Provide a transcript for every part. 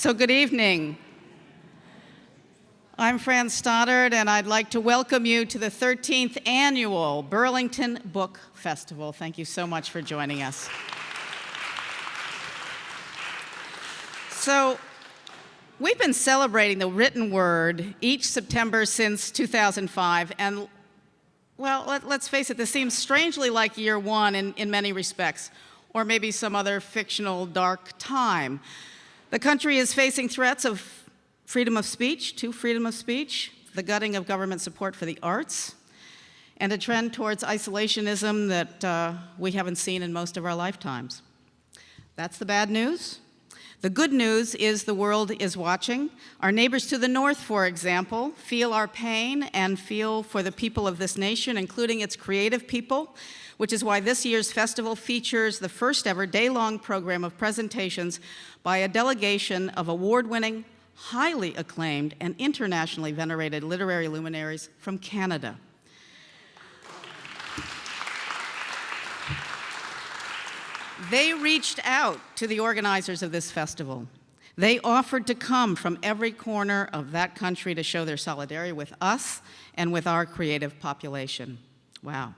So good evening. I'm Fran Stoddard, and I'd like to welcome you to the 13th Annual Burlington Book Festival. Thank you so much for joining us. So, we've been celebrating the written word each September since 2005, and well, let's face it, this seems strangely like year one in many respects, or maybe some other fictional dark time. The country is facing threats of freedom of speech, the gutting of government support for the arts, and a trend towards isolationism that we haven't seen in most of our lifetimes. That's the bad news. The good news is the world is watching. Our neighbors to the north, for example, feel our pain and feel for the people of this nation, including its creative people, which is why this year's festival features the first ever day-long program of presentations by a delegation of award-winning, highly acclaimed, and internationally venerated literary luminaries from Canada. They reached out to the organizers of this festival. They offered to come from every corner of that country to show their solidarity with us and with our creative population. Wow.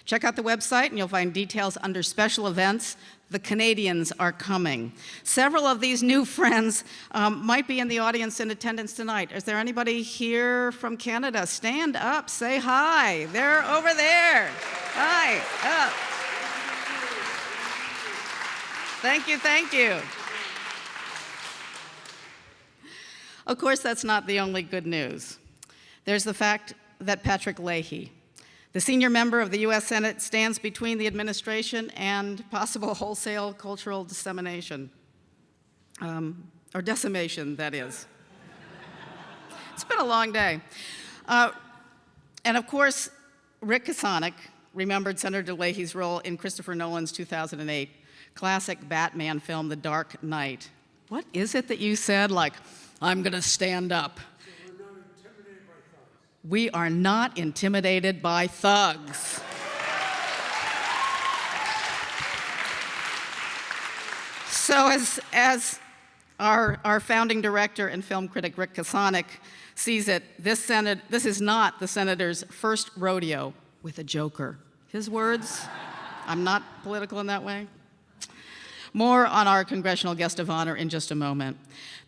Check out the website and you'll find details under special events. The Canadians are coming. Several of these new friends might be in the audience in attendance tonight. Is there anybody here from Canada? Stand up, say hi. They're over there. Hi, up. Thank you, thank you. Of course, that's not the only good news. There's the fact that Patrick Leahy, the senior member of the US Senate, stands between the administration and possible wholesale cultural dissemination, or decimation, that is. It's been a long day. And of course, Rick Kasonic remembered Senator Leahy's role in Christopher Nolan's 2008 classic Batman film, The Dark Knight. What is it that you said, like, I'm gonna stand up? We are not intimidated by thugs. So as our founding director and film critic Rick Kasonic sees it, this is not the senator's first rodeo with a joker. His words, I'm not political in that way. More on our congressional guest of honor in just a moment.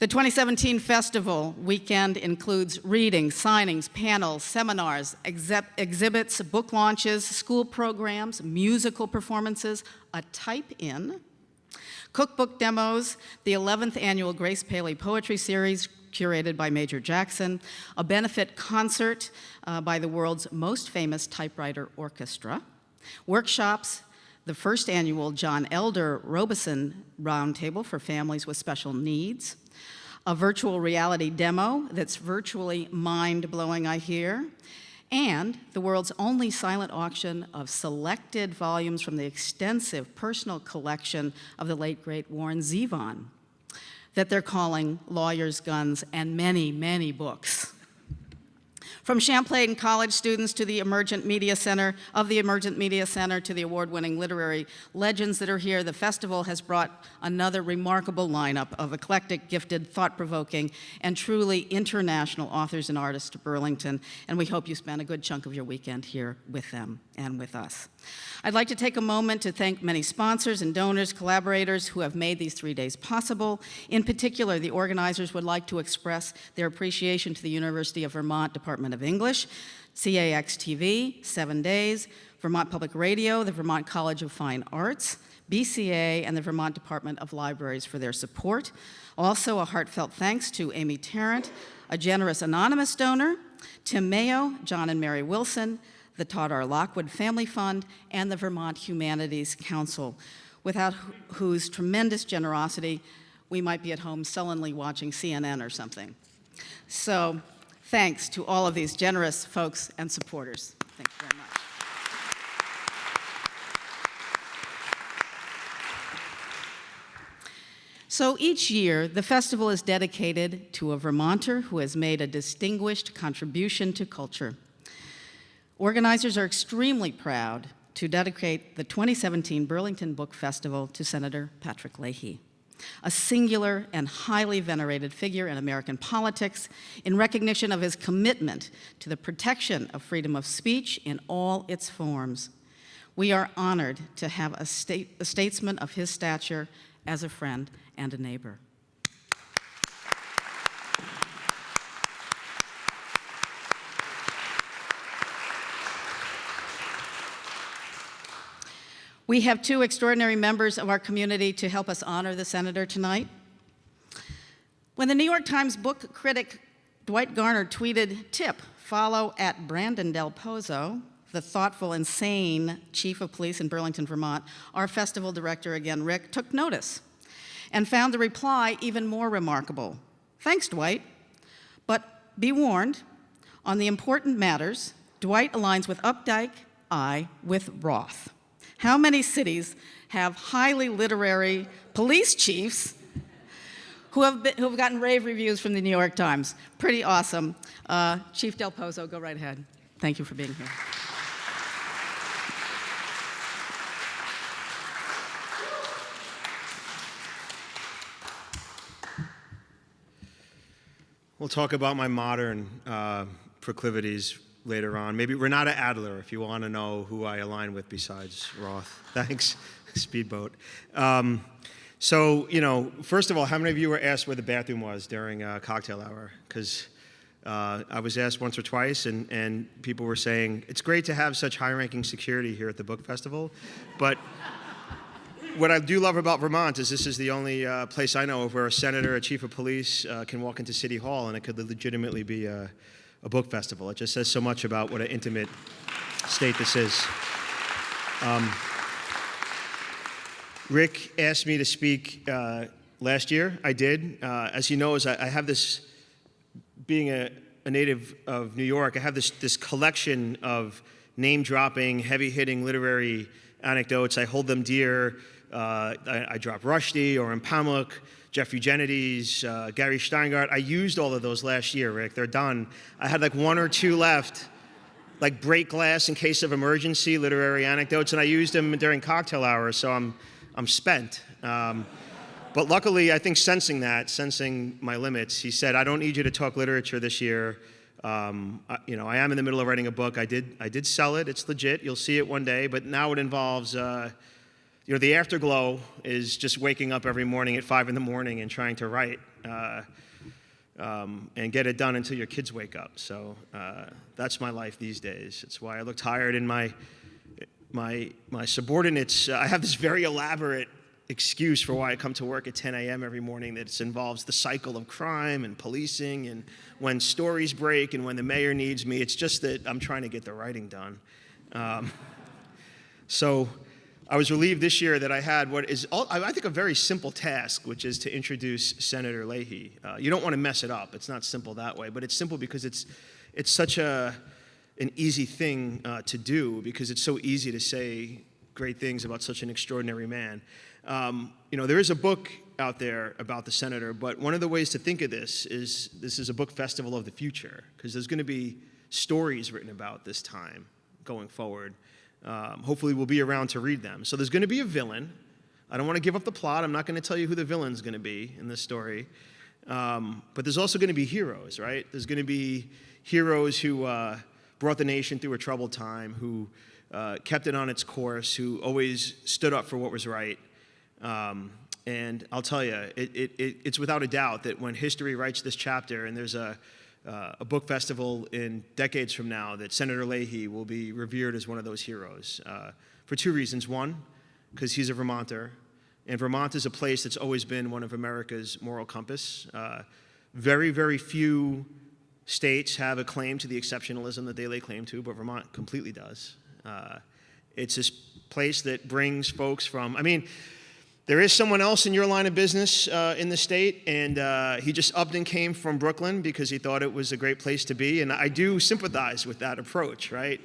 The 2017 festival weekend includes readings, signings, panels, seminars, exhibits, book launches, school programs, musical performances, a type-in, cookbook demos, the 11th annual Grace Paley Poetry Series curated by Major Jackson, a benefit concert by the world's most famous typewriter orchestra, workshops, the first annual John Elder Robeson Roundtable for families with special needs, a virtual reality demo that's virtually mind-blowing, I hear, and the world's only silent auction of selected volumes from the extensive personal collection of the late, great Warren Zevon that they're calling Lawyers, Guns, and Many, Many Books. From Champlain College students to the Emergent Media Center, to the award-winning literary legends that are here, the festival has brought another remarkable lineup of eclectic, gifted, thought-provoking, and truly international authors and artists to Burlington, and we hope you spend a good chunk of your weekend here with them and with us. I'd like to take a moment to thank many sponsors and donors, collaborators who have made these 3 days possible. In particular, the organizers would like to express their appreciation to the University of Vermont Department of English, CAX-TV, 7 Days, Vermont Public Radio, the Vermont College of Fine Arts, BCA, and the Vermont Department of Libraries for their support. Also, a heartfelt thanks to Amy Tarrant, a generous anonymous donor, Tim Mayo, John and Mary Wilson, the Todd R. Lockwood Family Fund, and the Vermont Humanities Council, without whose tremendous generosity we might be at home sullenly watching CNN or something. So thanks to all of these generous folks and supporters. Thank you very much. So each year, the festival is dedicated to a Vermonter who has made a distinguished contribution to culture. Organizers are extremely proud to dedicate the 2017 Burlington Book Festival to Senator Patrick Leahy. a singular and highly venerated figure in American politics in recognition of his commitment to the protection of freedom of speech in all its forms. We are honored to have a statesman of his stature as a friend and a neighbor. We have two extraordinary members of our community to help us honor the senator tonight. When the New York Times book critic Dwight Garner tweeted, "Tip, follow at Brandon Del Pozo, the thoughtful and sane chief of police in Burlington, Vermont," our festival director, again, Rick, took notice and found the reply even more remarkable. "Thanks, Dwight. But be warned, on the important matters, Dwight aligns with Updike, I with Roth." How many cities have highly literary police chiefs who have gotten rave reviews from the New York Times? Pretty awesome. Chief Del Pozo, go right ahead. Thank you for being here. We'll talk about my modern proclivities later on. Maybe Renata Adler, if you want to know who I align with besides Roth. Thanks, Speedboat. So, first of all, how many of you were asked where the bathroom was during cocktail hour? Because I was asked once or twice, and people were saying, it's great to have such high-ranking security here at the book festival, but what I do love about Vermont is this is the only place I know of where a senator, a chief of police can walk into City Hall, and it could legitimately be a book festival. It just says so much about what an intimate state this is. Rick asked me to speak last year. I did. As he knows, I have this, being a native of New York, I have this collection of name-dropping, heavy-hitting literary anecdotes. I hold them dear. I drop Rushdie, Orhan Pamuk, Jeffrey Eugenides, Gary Steingart. I used all of those last year, Rick. They're done. I had like one or two left, like break glass in case of emergency, literary anecdotes, and I used them during cocktail hour, so I'm spent. But luckily, I think sensing my limits, he said, "I don't need you to talk literature this year. I am in the middle of writing a book. I did sell it. It's legit. You'll see it one day. But now it involves, the afterglow is just waking up every morning at 5 in the morning and trying to write and get it done until your kids wake up. So that's my life these days. It's why I look tired. And my subordinates, I have this very elaborate excuse for why I come to work at 10 a.m. every morning that involves the cycle of crime and policing and when stories break and when the mayor needs me. It's just that I'm trying to get the writing done. So I was relieved this year that I had what is, I think, a very simple task, which is to introduce Senator Leahy. You don't want to mess it up. It's not simple that way, but it's simple because it's such an easy thing to do, because it's so easy to say great things about such an extraordinary man. There is a book out there about the senator, but one of the ways to think of this is a book festival of the future, because there's going to be stories written about this time going forward. Hopefully we'll be around to read them. So there's going to be a villain. I don't want to give up the plot. I'm not going to tell you who the villain's going to be in this story. But there's also going to be heroes, right? There's going to be heroes who brought the nation through a troubled time, who kept it on its course, who always stood up for what was right. And I'll tell you, it's without a doubt that when history writes this chapter, and there's a book festival in decades from now, that Senator Leahy will be revered as one of those heroes for two reasons. One, because he's a Vermonter, and Vermont is a place that's always been one of America's moral compass. Very, very few states have a claim to the exceptionalism that they lay claim to, but Vermont completely does. It's this place that brings folks from, there is someone else in your line of business in the state, and he just upped and came from Brooklyn because he thought it was a great place to be, and I do sympathize with that approach, right?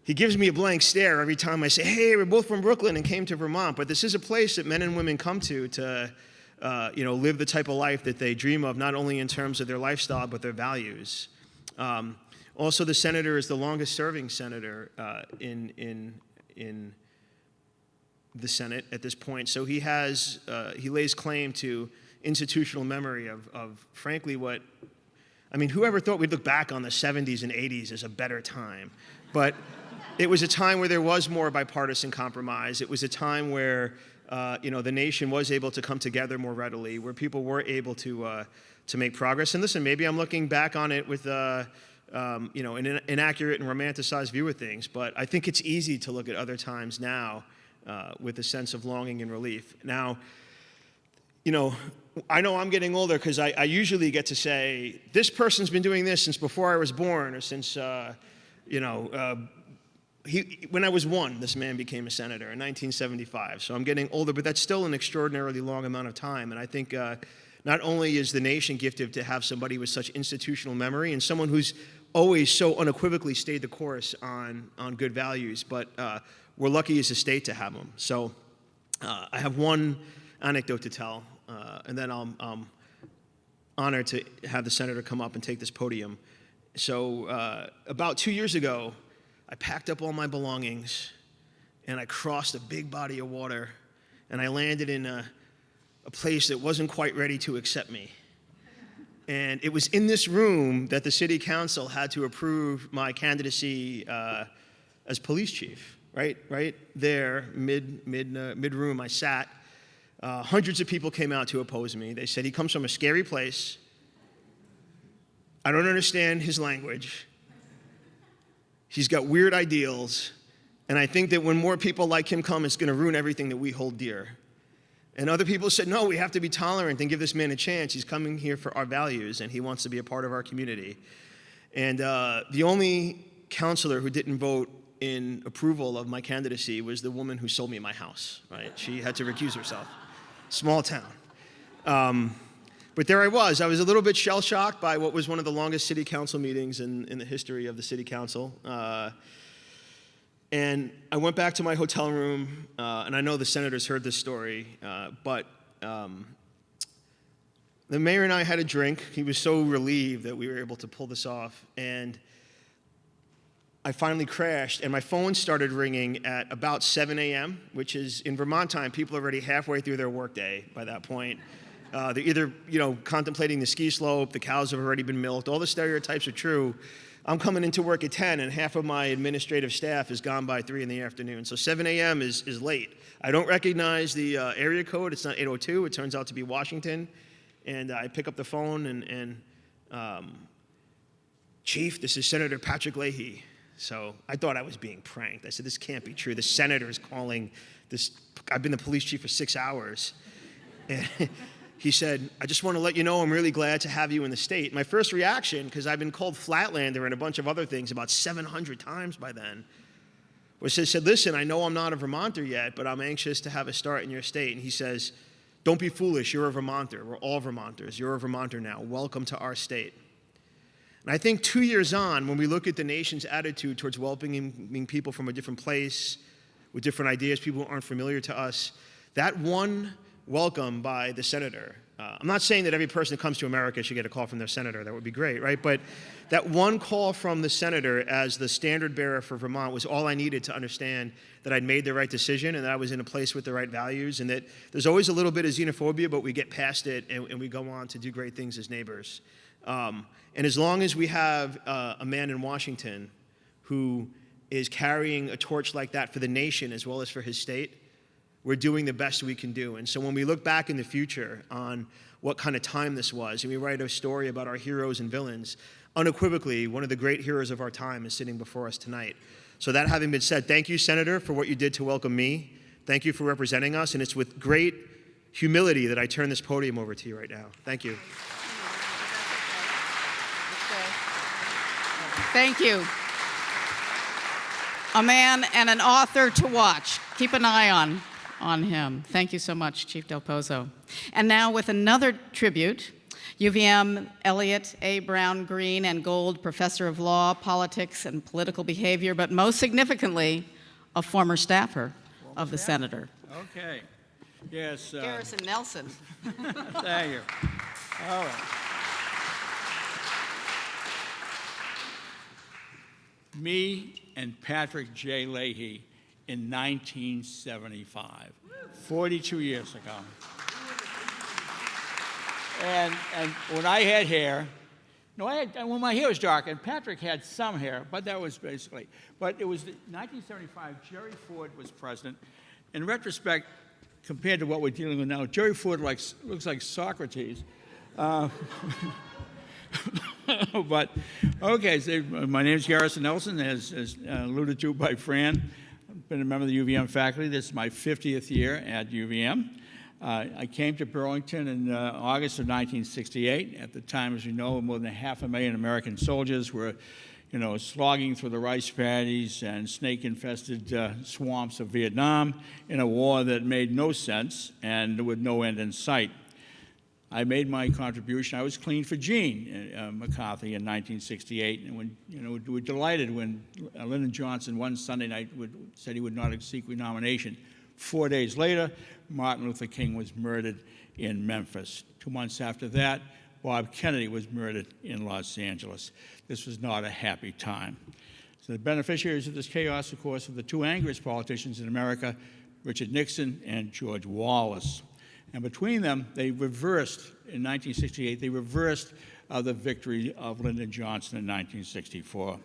He gives me a blank stare every time I say, hey, we're both from Brooklyn and came to Vermont, but this is a place that men and women come to live the type of life that they dream of, not only in terms of their lifestyle, but their values. Also, the senator is the longest serving senator in the Senate at this point. So he lays claim to institutional memory of frankly whoever thought we'd look back on the 70s and 80s as a better time? But it was a time where there was more bipartisan compromise. It was a time where the nation was able to come together more readily, where people were able to make progress. And listen, maybe I'm looking back on it with an inaccurate and romanticized view of things, but I think it's easy to look at other times now with a sense of longing and relief. Now, I know I'm getting older because I usually get to say, this person's been doing this since before I was born, or since, when I was 1, this man became a senator in 1975. So I'm getting older, but that's still an extraordinarily long amount of time. And I think not only is the nation gifted to have somebody with such institutional memory and someone who's always so unequivocally stayed the course on good values, but we're lucky as a state to have them. So I have one anecdote to tell, and then I'm honored to have the senator come up and take this podium. So about 2 years ago, I packed up all my belongings, and I crossed a big body of water, and I landed in a place that wasn't quite ready to accept me. And it was in this room that the city council had to approve my candidacy as police chief. Right there, mid room, I sat. Hundreds of people came out to oppose me. They said he comes from a scary place. I don't understand his language. He's got weird ideals, and I think that when more people like him come, it's going to ruin everything that we hold dear. And other people said, no, we have to be tolerant and give this man a chance. He's coming here for our values, and he wants to be a part of our community. And the only counselor who didn't vote in approval of my candidacy was the woman who sold me my house, right? She had to recuse herself. Small town. But there I was a little bit shell-shocked by what was one of the longest city council meetings in the history of the city council. And I went back to my hotel room, and I know the senators heard this story, but the mayor and I had a drink. He was so relieved that we were able to pull this off, and I finally crashed, and my phone started ringing at about 7 a.m., which is, in Vermont time, people are already halfway through their workday by that point. They're either, contemplating the ski slope, the cows have already been milked, all the stereotypes are true. I'm coming into work at 10, and half of my administrative staff is gone by 3 in the afternoon. So 7 a.m. is late. I don't recognize the area code. It's not 802. It turns out to be Washington. And I pick up the phone, and Chief, this is Senator Patrick Leahy. So I thought I was being pranked. I said, this can't be true. The senator is calling this. I've been the police chief for 6 hours. And he said, I just want to let you know I'm really glad to have you in the state. My first reaction, because I've been called Flatlander and a bunch of other things about 700 times by then, was he said, listen, I know I'm not a Vermonter yet, but I'm anxious to have a start in your state. And he says, don't be foolish, you're a Vermonter. We're all Vermonters. You're a Vermonter now. Welcome to our state. And I think 2 years on, when we look at the nation's attitude towards welcoming people from a different place, with different ideas, people who aren't familiar to us, that one welcome by the senator. I'm not saying that every person that comes to America should get a call from their senator. That would be great, right? But that one call from the senator as the standard bearer for Vermont was all I needed to understand that I'd made the right decision and that I was in a place with the right values, and that there's always a little bit of xenophobia, but we get past it and we go on to do great things as neighbors. And as long as we have a man in Washington who is carrying a torch like that for the nation as well as for his state, we're doing the best we can do. And so when we look back in the future on what kind of time this was, and we write a story about our heroes and villains, unequivocally, one of the great heroes of our time is sitting before us tonight. So that having been said, thank you, Senator, for what you did to welcome me. Thank you for representing us, and it's with great humility that I turn this podium over to you right now. Thank you. Thank you. A man and an author to watch. Keep an eye on him. Thank you so much, Chief Del Pozo. And now with another tribute, UVM Elliott A. Brown Green and Gold Professor of Law, Politics, and Political Behavior, but most significantly, a former staffer of the senator. Okay. Yes. Garrison Nelson. Thank you. All right. Me and Patrick J. Leahy in 1975, 42 years ago. And when I had hair, when my hair was dark, and Patrick had some hair, but that was basically, but it was 1975, Jerry Ford was president. In retrospect, compared to what we're dealing with now, Jerry Ford looks like Socrates. But, okay, so my name is Garrison Nelson, as alluded to by Fran. I've been a member of the UVM faculty. This is my 50th year at UVM. I came to Burlington in August of 1968. At the time, as you know, more than 500,000 American soldiers were, slogging through the rice paddies and snake-infested swamps of Vietnam in a war that made no sense and with no end in sight. I made my contribution. I was clean for Gene McCarthy in 1968, and when we were delighted when Lyndon Johnson one Sunday night said he would not seek renomination. 4 days later, Martin Luther King was murdered in Memphis. 2 months after that, Bob Kennedy was murdered in Los Angeles. This was not a happy time. So the beneficiaries of this chaos, of course, are the two angriest politicians in America, Richard Nixon and George Wallace. And between them, they reversed, in 1968, the victory of Lyndon Johnson in 1964.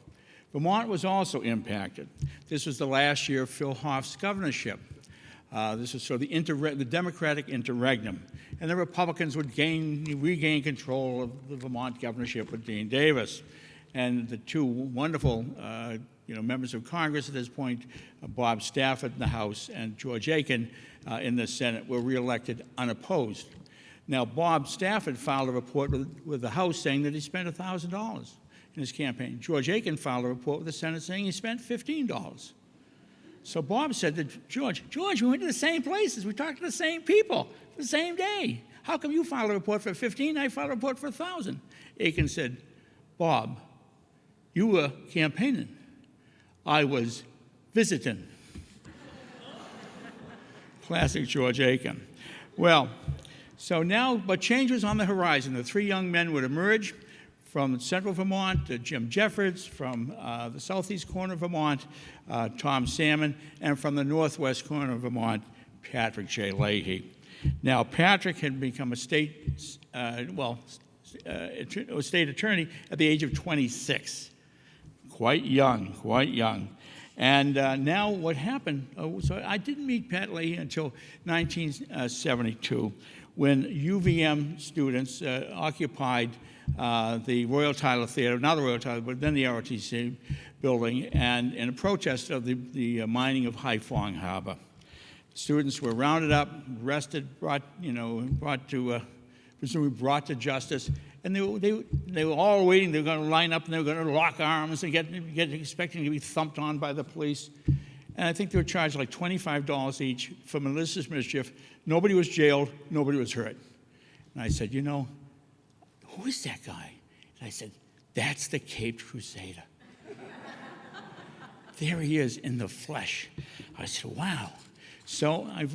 Vermont was also impacted. This was the last year of Phil Hoff's governorship. This was sort of the Democratic interregnum. And the Republicans would regain control of the Vermont governorship with Dean Davis. And the two wonderful members of Congress at this point, Bob Stafford in the House and George Aiken in the Senate, were reelected unopposed. Now, Bob Stafford filed a report with the House saying that he spent $1,000 in his campaign. George Aiken filed a report with the Senate saying he spent $15. So Bob said to George, we went to the same places. We talked to the same people the same day. How come you filed a report for $15? I filed a report for $1,000. Aiken said, Bob, you were campaigning. I was visiting. Classic George Aiken. Well, so now, but change was on the horizon. The three young men would emerge from central Vermont, Jim Jeffords, from the southeast corner of Vermont, Tom Salmon, and from the northwest corner of Vermont, Patrick J. Leahy. Now, Patrick had become a state attorney at the age of 26. Quite young. And now what happened, so I didn't meet Pat Leahy until 1972, when UVM students occupied the Royal Tyler Theater, not the Royal Tyler, but then the ROTC building, and in a protest of the mining of Haiphong Harbor. Students were rounded up, arrested, presumably brought to justice, and they were all waiting. They were going to line up and they were going to lock arms and get expecting to be thumped on by the police. And I think they were charged like $25 each for malicious mischief. Nobody was jailed. Nobody was hurt. And I said, who is that guy? And I said, that's the Caped Crusader. There he is in the flesh. I said, wow. So I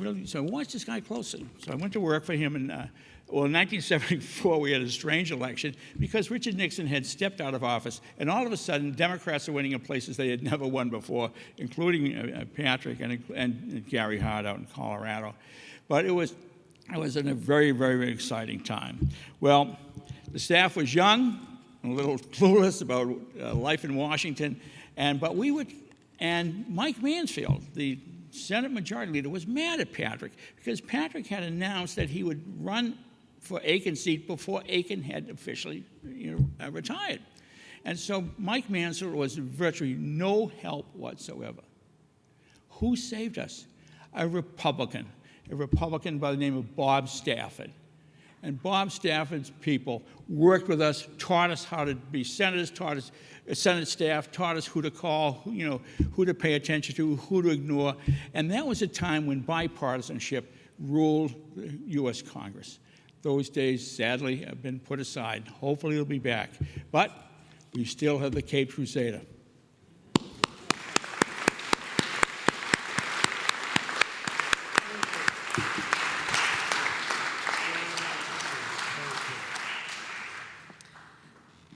watched this guy closely. So I went to work for him, and in 1974 we had a strange election because Richard Nixon had stepped out of office, and all of a sudden Democrats are winning in places they had never won before, including Patrick and Gary Hart out in Colorado. But it was in a very, very, very exciting time. Well, the staff was young, a little clueless about life in Washington, and Mike Mansfield, the Senate Majority Leader, was mad at Patrick because Patrick had announced that he would run for Aiken's seat before Aiken had officially retired. And so Mike Mansfield was virtually no help whatsoever. Who saved us? A Republican by the name of Bob Stafford. And Bob Stafford's people worked with us, taught us how to be senators, taught us Senate staff, taught us who to call, who to pay attention to, who to ignore. And that was a time when bipartisanship ruled the U.S. Congress. Those days, sadly, have been put aside. Hopefully it'll be back. But we still have the Caped Crusader.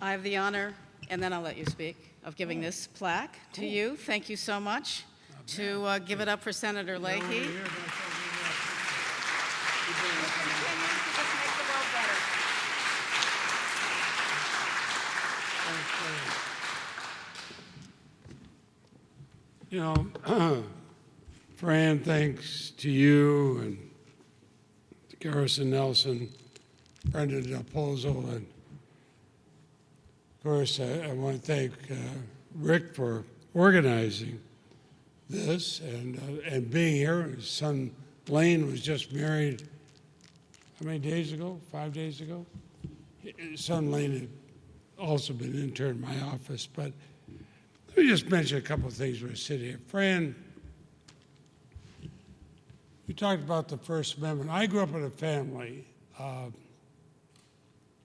I have the honor, and then I'll let you speak, of giving this plaque to you. Thank you so much. to give it up for Senator Leahy. You know, Fran, thanks to you and to Garrison Nelson, Brendan Del Pozo, and of course, I want to thank Rick for organizing this and being here. His son Lane was just married, how many days ago? 5 days ago? His son Lane had also been interned in my office, but let me just mention a couple of things when I sit here. Fran, you talked about the First Amendment. I grew up in a family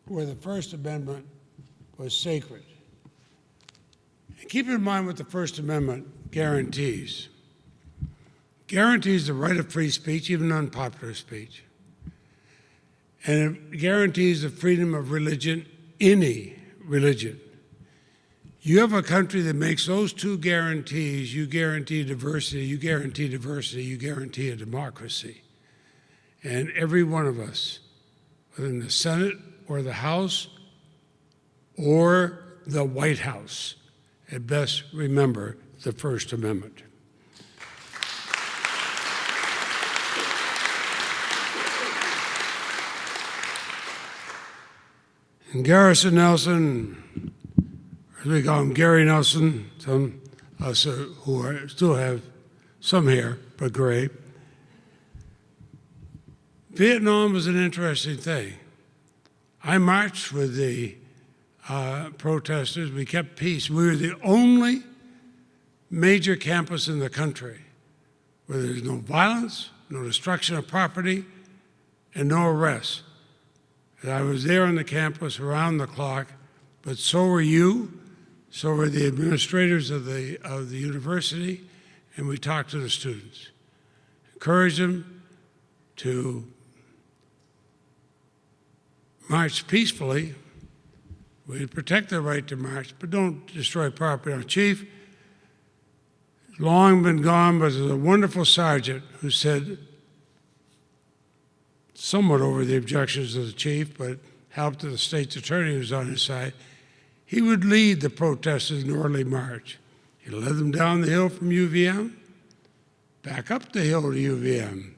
where the First Amendment was sacred. And keep in mind what the First Amendment guarantees. Guarantees the right of free speech, even unpopular speech. And it guarantees the freedom of religion, any religion. You have a country that makes those two guarantees. You guarantee diversity, you guarantee diversity, you guarantee a democracy. And every one of us, whether in the Senate or the House or the White House, had best remember the First Amendment. And Garrison Nelson, as we call him Gary Nelson, some of us who still have some hair, but gray. Vietnam was an interesting thing. I marched with the protesters. We kept peace. We were the only major campus in the country where there's no violence, no destruction of property, and no arrests. And I was there on the campus around the clock, but so were you, so were the administrators of the university, and we talked to the students. Encouraged them to march peacefully. We protect their right to march, but don't destroy property. Our chief, long been gone, but there's a wonderful sergeant who said, somewhat over the objections of the chief, but helped the state's attorney who was on his side, he would lead the protesters in orderly march. He led them down the hill from UVM, back up the hill to UVM,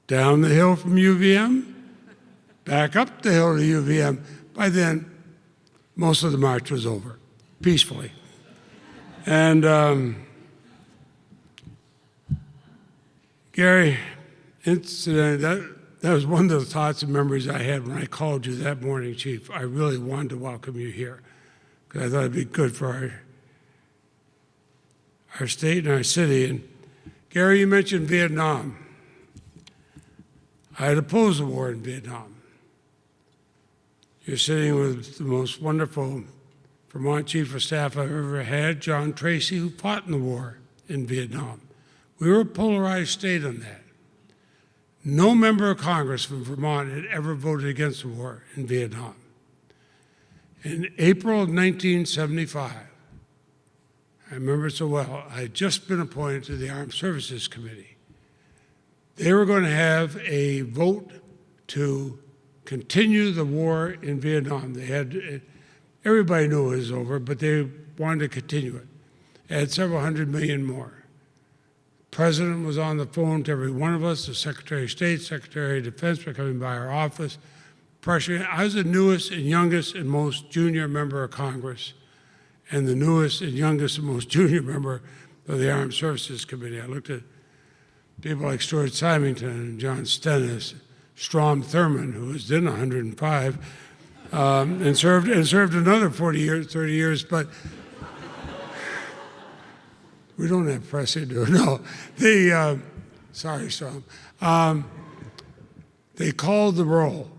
down the hill from UVM, back up the hill to UVM. By then, most of the march was over, peacefully. And Gary, incidentally, that was one of the thoughts and memories I had when I called you that morning, Chief. I really wanted to welcome you here because I thought it'd be good for our state and our city. And Gary, you mentioned Vietnam. I had opposed the war in Vietnam. You're sitting with the most wonderful Vermont Chief of Staff I've ever had, John Tracy, who fought in the war in Vietnam. We were a polarized state on that. No member of Congress from Vermont had ever voted against the war in Vietnam. In April of 1975, I remember it so well, I had just been appointed to the Armed Services Committee. They were going to have a vote to continue the war in Vietnam. They had, everybody knew it was over, but they wanted to continue it. Add several hundred million more. The President was on the phone to every one of us, the Secretary of State, Secretary of Defense were coming by our office, pressuring. I was the newest and youngest and most junior member of Congress, and the newest and youngest and most junior member of the Armed Services Committee. I looked at people like Stuart Symington and John Stennis, Strom Thurmond, who was then 105, and served another 30 years, but we don't have pressing to no. Sorry, Strom. They called the roll,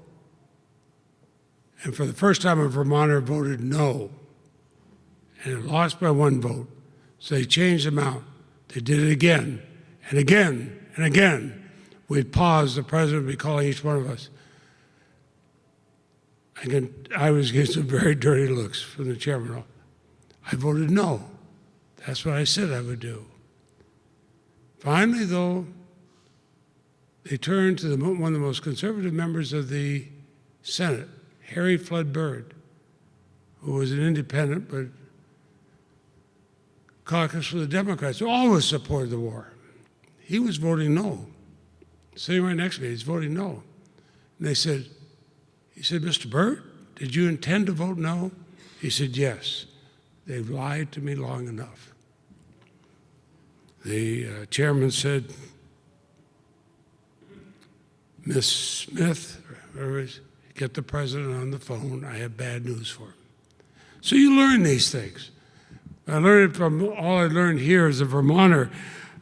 and for the first time a Vermonter voted no, and it lost by one vote. So they changed them out. They did it again, and again, and again. We'd pause, the president would be calling each one of us. I was getting some very dirty looks from the chairman. I voted no. That's what I said I would do. Finally, though, they turned to one of the most conservative members of the Senate, Harry Flood Byrd, who was an independent but caucused for the Democrats, who always supported the war. He was voting no. Sitting right next to me, he's voting no. And he said, Mr. Byrd, did you intend to vote no? He said, yes. They've lied to me long enough. The chairman said, Miss Smith, get the president on the phone. I have bad news for him. So you learn these things. I learned it from all I learned here as a Vermonter.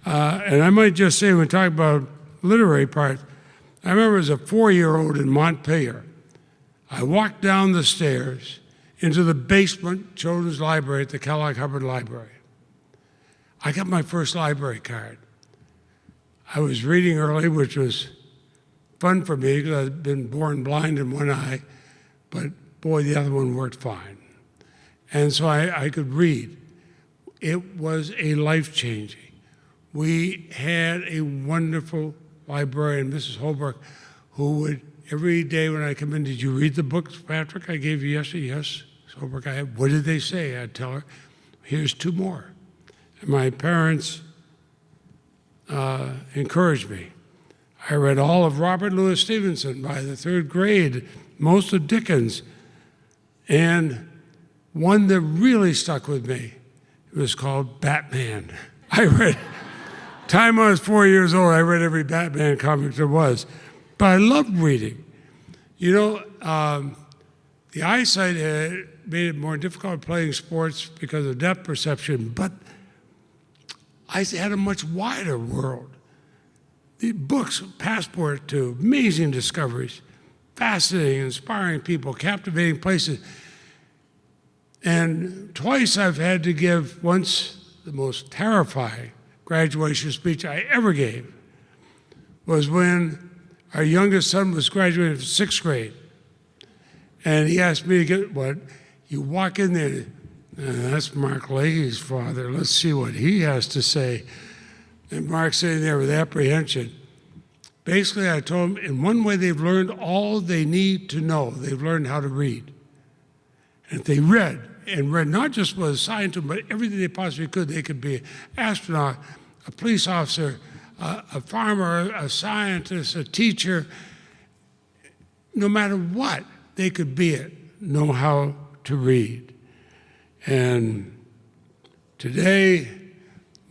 And I might just say, when we talk about literary parts, I remember as a 4-year-old in Montpelier, I walked down the stairs into the basement children's library at the Kellogg Hubbard Library. I got my first library card. I was reading early, which was fun for me because I'd been born blind in one eye, but boy, the other one worked fine. And so I could read. It was a life-changing. We had a wonderful librarian, Mrs. Holbrook, who would, every day when I come in, did you read the books, Patrick, I gave you yesterday? Yes, Holbrook, I have. What did they say? I'd tell her, here's 2 more. And my parents encouraged me. I read all of Robert Louis Stevenson by the 3rd grade, most of Dickens, and one that really stuck with me, it was called Batman. I read, time I was 4 years old, I read every Batman comic there was. But I loved reading. You know, the eyesight had made it more difficult playing sports because of depth perception, but I had a much wider world. The books, passport to amazing discoveries, fascinating, inspiring people, captivating places. And twice I've had to give, once the most terrifying graduation speech I ever gave was when our youngest son was graduating from 6th grade. And he asked me to get what? You walk in there, that's Mark Leahy's father. Let's see what he has to say. And Mark's sitting there with apprehension. Basically, I told him, in one way, they've learned all they need to know. They've learned how to read. And if they read, and read not just what was assigned to them, but everything they possibly could, they could be an astronaut, a police officer, a farmer, a scientist, a teacher. No matter what, they could be it, know how to read. And today,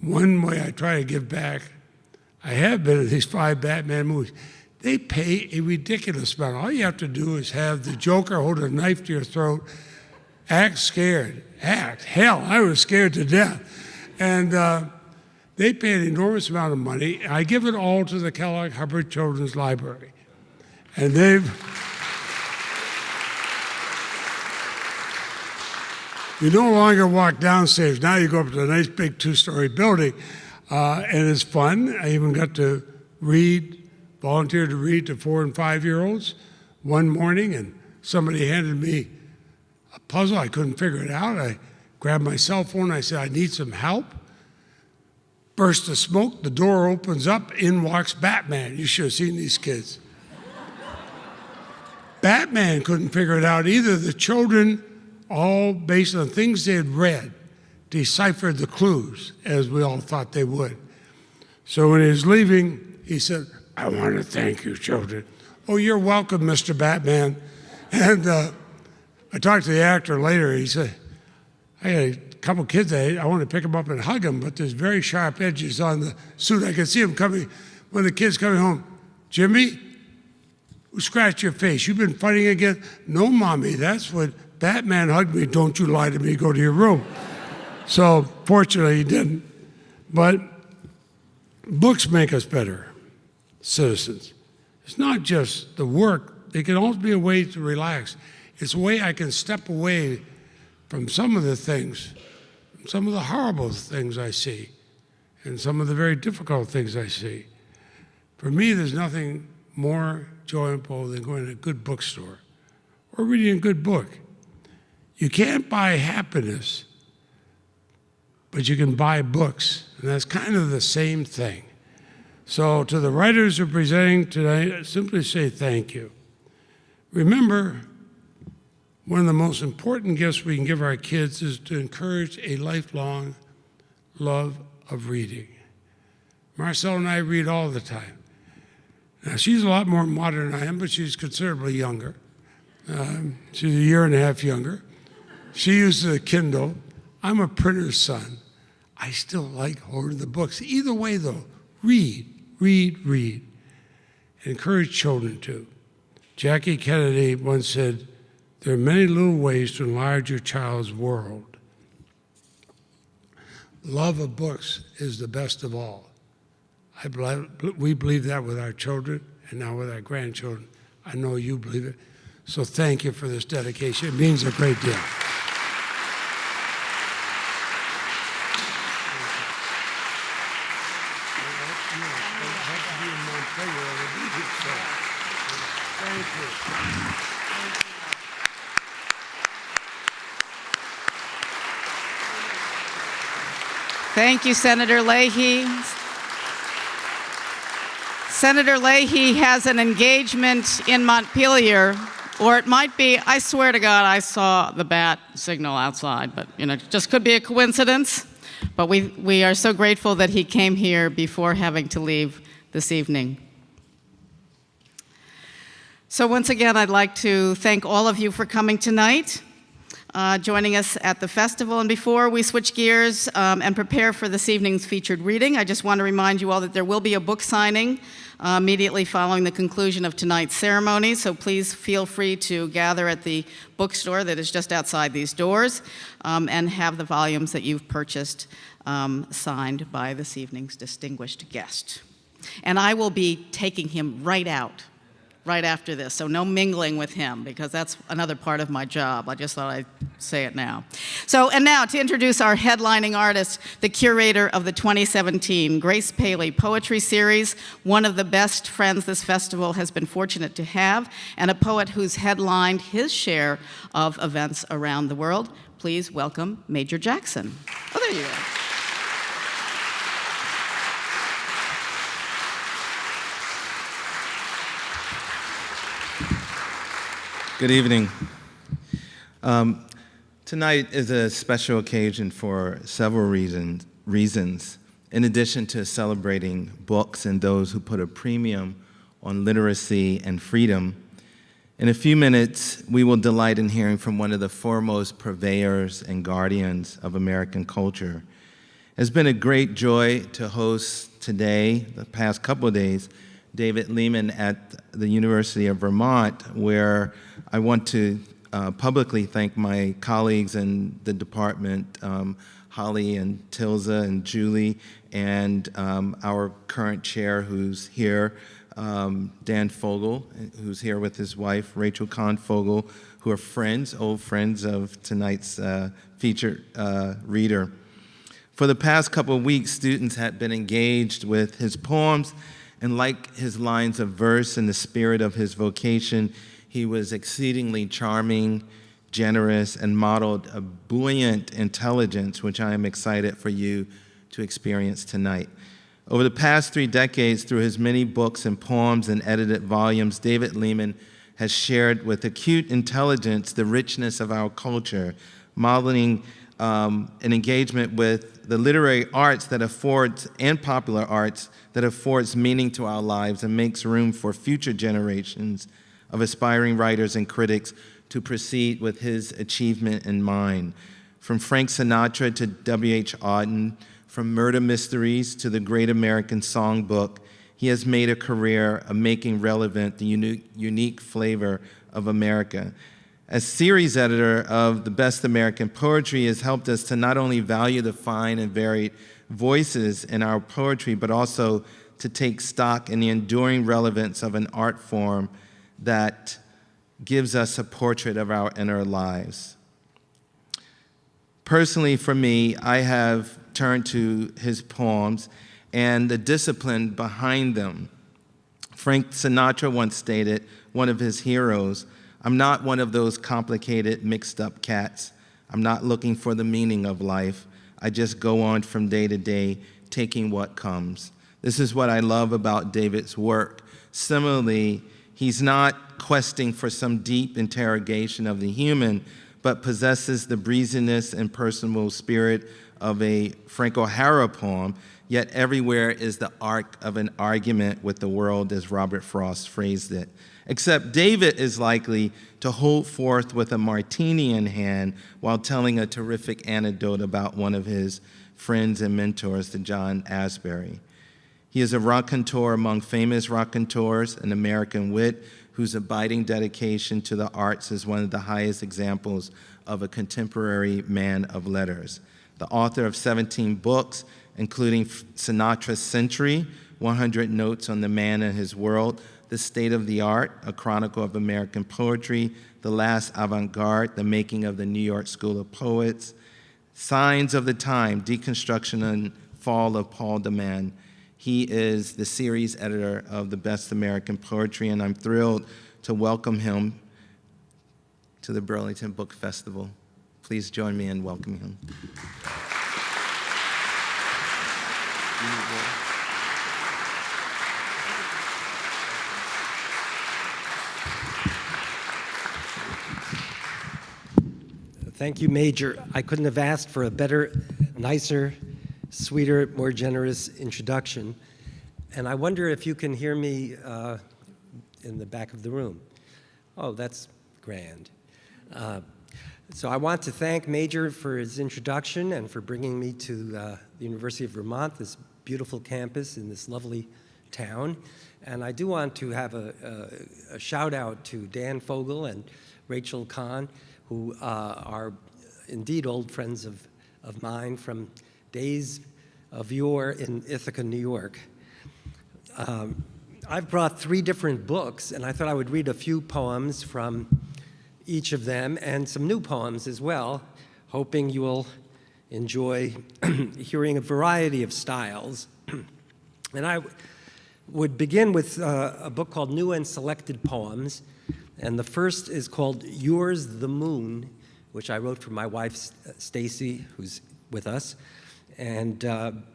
one way I try to give back, I have been in these 5 Batman movies. They pay a ridiculous amount. All you have to do is have the Joker hold a knife to your throat, act scared. Act. Hell, I was scared to death. And they pay an enormous amount of money. I give it all to the Kellogg Hubbard Children's Library. And you no longer walk downstairs. Now you go up to a nice big 2-story building, and it's fun. I even got to volunteer to read to 4- and 5-year-olds one morning, and somebody handed me a puzzle. I couldn't figure it out. I grabbed my cell phone. I said, I need some help. Burst of smoke. The door opens up. In walks Batman. You should have seen these kids. Batman couldn't figure it out either. The children, all based on things they had read, deciphered the clues as we all thought they would. So when he was leaving, he said, I want to thank you, children. Oh, you're welcome, Mr. Batman. And I talked to the actor later. He said, I got a couple kids, I want to pick them up and hug them, but there's very sharp edges on the suit. I could see them coming, when the kid's coming home. Jimmy, scratch your face. You've been fighting again? No, Mommy, that's what Batman hugged me. Don't you lie to me. Go to your room. So fortunately, he didn't. But books make us better citizens. It's not just the work. They can also be a way to relax. It's a way I can step away from some of the things, some of the horrible things I see, and some of the very difficult things I see. For me, there's nothing more joyful than going to a good bookstore or reading a good book. You can't buy happiness, but you can buy books, and that's kind of the same thing. So to the writers who are presenting tonight, I simply say thank you. Remember, one of the most important gifts we can give our kids is to encourage a lifelong love of reading. Marcel and I read all the time. Now, she's a lot more modern than I am, but she's considerably younger. She's a year and a half younger. She uses a Kindle. I'm a printer's son. I still like holding the books. Either way, though, read, read, read. Encourage children to. Jackie Kennedy once said, there are many little ways to enlarge your child's world. Love of books is the best of all. We believe that with our children and now with our grandchildren. I know you believe it. So thank you for this dedication. It means a great deal. Thank you, Senator Leahy. Senator Leahy has an engagement in Montpelier, or it might be, I swear to God, I saw the bat signal outside, but it just could be a coincidence. But we are so grateful that he came here before having to leave this evening. So once again, I'd like to thank all of you for coming tonight, joining us at the festival. And before we switch gears and prepare for this evening's featured reading, I just want to remind you all that there will be a book signing immediately following the conclusion of tonight's ceremony. So please feel free to gather at the bookstore that is just outside these doors and have the volumes that you've purchased signed by this evening's distinguished guest. And I will be taking him right out right after this, so no mingling with him, because that's another part of my job. I just thought I'd say it now. And now to introduce our headlining artist, the curator of the 2017 Grace Paley Poetry Series, one of the best friends this festival has been fortunate to have, and a poet who's headlined his share of events around the world. Please welcome Major Jackson. Oh, there you go. Good evening. Tonight is a special occasion for several reasons. In addition to celebrating books and those who put a premium on literacy and freedom, in a few minutes, we will delight in hearing from one of the foremost purveyors and guardians of American culture. It's been a great joy to host today, the past couple of days, David Lehman at the University of Vermont, where I want to publicly thank my colleagues in the department, Holly and Tilza and Julie, and our current chair who's here, Dan Fogel, who's here with his wife, Rachel Kahn Fogel, who are friends, old friends of tonight's featured reader. For the past couple of weeks, students had been engaged with his poems, and like his lines of verse in the spirit of his vocation, he was exceedingly charming, generous, and modeled a buoyant intelligence, which I am excited for you to experience tonight. Over the past 3 decades, through his many books and poems and edited volumes, David Lehman has shared with acute intelligence the richness of our culture, modeling an engagement with the literary arts that affords, and popular arts, that affords meaning to our lives and makes room for future generations of aspiring writers and critics to proceed with his achievement in mind. From Frank Sinatra to W.H. Auden, from murder mysteries to the Great American Songbook, he has made a career of making relevant the unique flavor of America. As series editor of the Best American Poetry, has helped us to not only value the fine and varied voices in our poetry, but also to take stock in the enduring relevance of an art form that gives us a portrait of our inner lives. Personally, for me, I have turned to his poems and the discipline behind them. Frank Sinatra once stated, one of his heroes, "I'm not one of those complicated, mixed-up cats. I'm not looking for the meaning of life. I just go on from day to day, taking what comes. This is what I love about David's work. Similarly, he's not questing for some deep interrogation of the human, but possesses the breeziness and personal spirit of a Frank O'Hara poem, yet everywhere is the arc of an argument with the world, as Robert Frost phrased it. Except David is likely to hold forth with a martini in hand while telling a terrific anecdote about one of his friends and mentors, the John Asbury. He is a raconteur among famous raconteurs, an American wit whose abiding dedication to the arts is one of the highest examples of a contemporary man of letters. The author of 17 books, including Sinatra's Century, 100 Notes on the Man and His World, The State of the Art, A Chronicle of American Poetry, The Last Avant-Garde, The Making of the New York School of Poets, Signs of the Time, Deconstruction and Fall of Paul de Man. He is the series editor of the Best American Poetry, and I'm thrilled to welcome him to the Burlington Book Festival. Please join me in welcoming him. Thank you, Major. I couldn't have asked for a better, nicer, sweeter, more generous introduction. And I wonder if you can hear me in the back of the room. Oh, that's grand. So I want to thank Major for his introduction and for bringing me to the University of Vermont, this beautiful campus in this lovely town. And I do want to have a shout out to Dan Fogel and Rachel Kahn, who are indeed old friends of mine from days of yore in Ithaca, New York. I've brought 3 different books, and I thought I would read a few poems from each of them and some new poems as well, hoping you will enjoy hearing a variety of styles. And I would begin with a book called New and Selected Poems. And the first is called Yours the Moon, which I wrote for my wife, Stacy, who's with us. And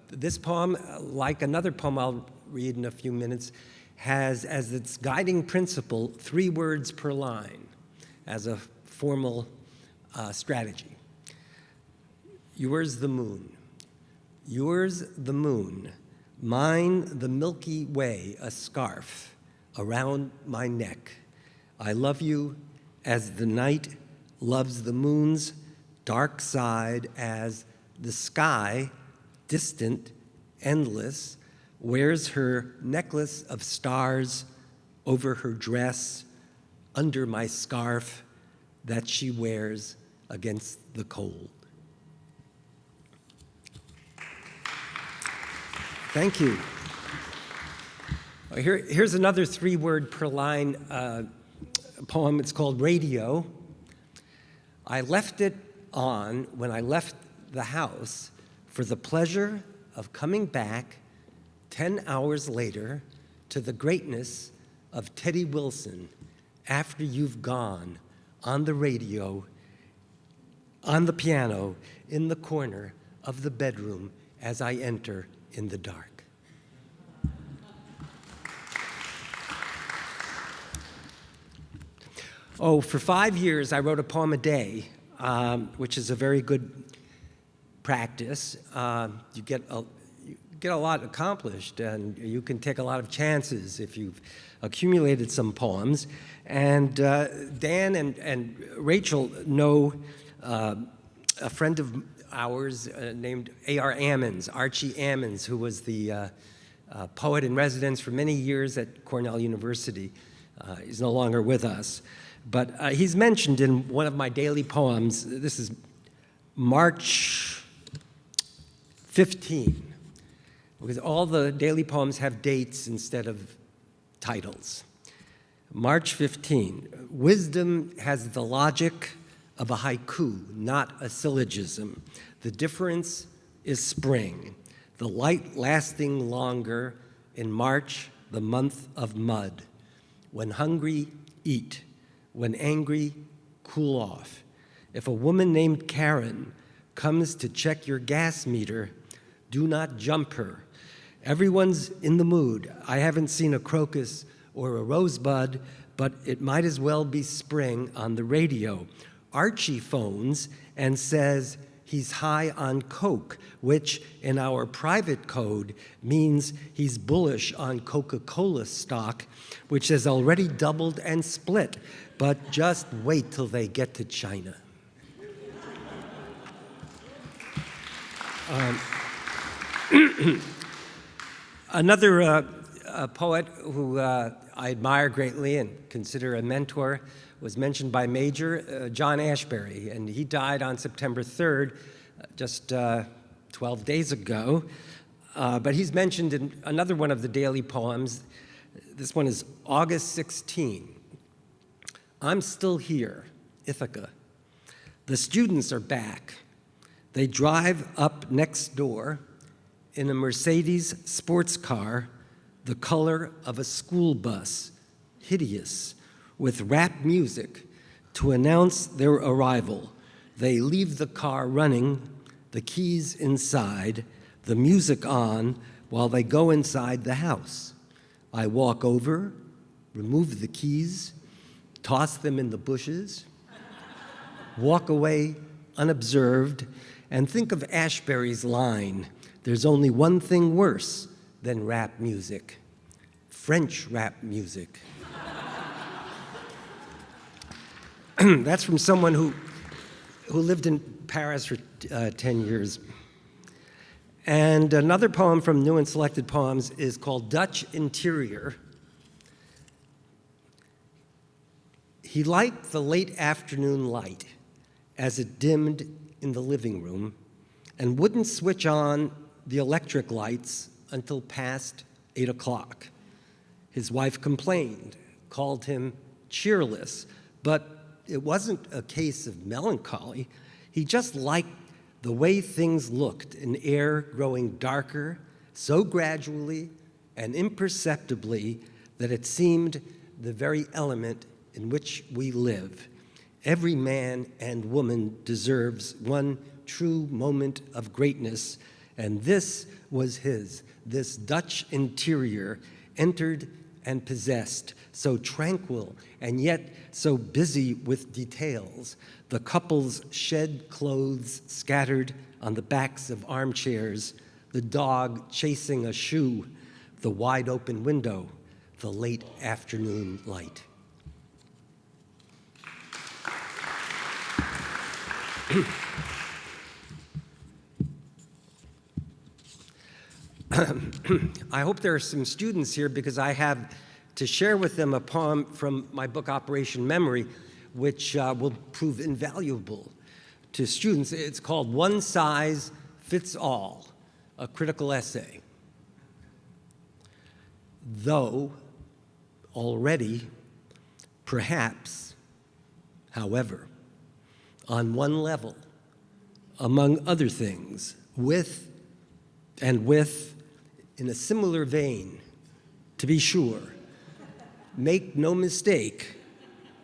this poem, like another poem I'll read in a few minutes, has as its guiding principle 3 words per line as a formal strategy. Yours the moon. Yours the moon. Mine the Milky Way, a scarf around my neck. I love you as the night loves the moon's dark side, as the sky, distant, endless, wears her necklace of stars over her dress, under my scarf that she wears against the cold. Thank you. Here's another 3-word per line poem. It's called Radio. I left it on when I left the house for the pleasure of coming back 10 hours later to the greatness of Teddy Wilson after you've gone on the radio, on the piano, in the corner of the bedroom as I enter in the dark. Oh, for 5 years, I wrote a poem a day, which is a very good practice. You get a lot accomplished, and you can take a lot of chances if you've accumulated some poems. And Dan and Rachel know a friend of ours named A.R. Ammons, Archie Ammons, who was the poet in residence for many years at Cornell University. He's no longer with us. But he's mentioned in one of my daily poems. This is March 15, because all the daily poems have dates instead of titles. March 15, wisdom has the logic of a haiku, not a syllogism. The difference is spring, the light lasting longer in March, the month of mud. When hungry, eat. When angry, cool off. If a woman named Karen comes to check your gas meter, do not jump her Everyone's in the mood. I haven't seen a crocus or a rosebud, but it might as well be spring on the radio. Archie phones and says he's high on coke, which in our private code means he's bullish on Coca-Cola stock, which has already doubled and split. But just wait till they get to China. Another poet who I admire greatly and consider a mentor was mentioned by Major, John Ashbery, and he died on September 3rd, just 12 days ago. But he's mentioned in another one of the daily poems. This one is August 16. I'm still here, Ithaca. The students are back. They drive up next door in a Mercedes sports car, the color of a school bus, hideous, with rap music to announce their arrival. They leave the car running, the keys inside, the music on, while they go inside the house. I walk over, remove the keys, toss them in the bushes, walk away unobserved, and think of Ashbery's line, "There's only one thing worse than rap music, French rap music." That's from someone who lived in Paris for 10 years. And another poem from New and Selected Poems is called Dutch Interior. He liked the late afternoon light as it dimmed in the living room and wouldn't switch on the electric lights until past 8 o'clock. His wife complained, called him cheerless, but it wasn't a case of melancholy. He just liked the way things looked, in air growing darker so gradually and imperceptibly that it seemed the very element in which we live. Every man and woman deserves one true moment of greatness, and this was his. This Dutch interior entered and possessed, so tranquil and yet so busy with details. The couple's shed clothes scattered on the backs of armchairs, the dog chasing a shoe, the wide open window, the late afternoon light. I hope there are some students here because I have to share with them a poem from my book, Operation Memory, which will prove invaluable to students. It's called One Size Fits All, a critical essay. Though, already, perhaps, however, on one level, among other things, with, in a similar vein, to be sure, make no mistake,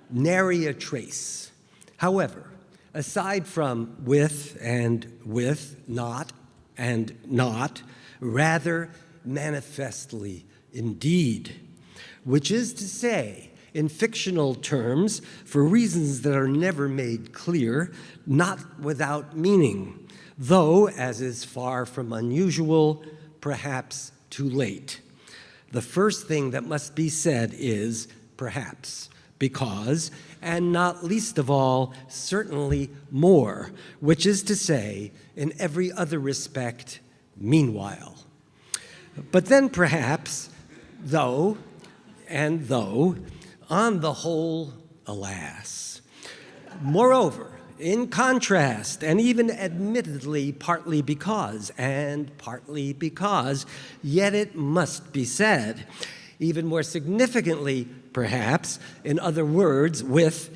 nary a trace. However, aside from with, not, and not, rather manifestly indeed, which is to say, in fictional terms, for reasons that are never made clear, not without meaning, though, as is far from unusual, perhaps too late. The first thing that must be said is perhaps, because, and not least of all, certainly more, which is to say, in every other respect, meanwhile. But then perhaps, though, on the whole, alas. Moreover, in contrast, and even admittedly partly because, yet it must be said, even more significantly, perhaps, in other words, with,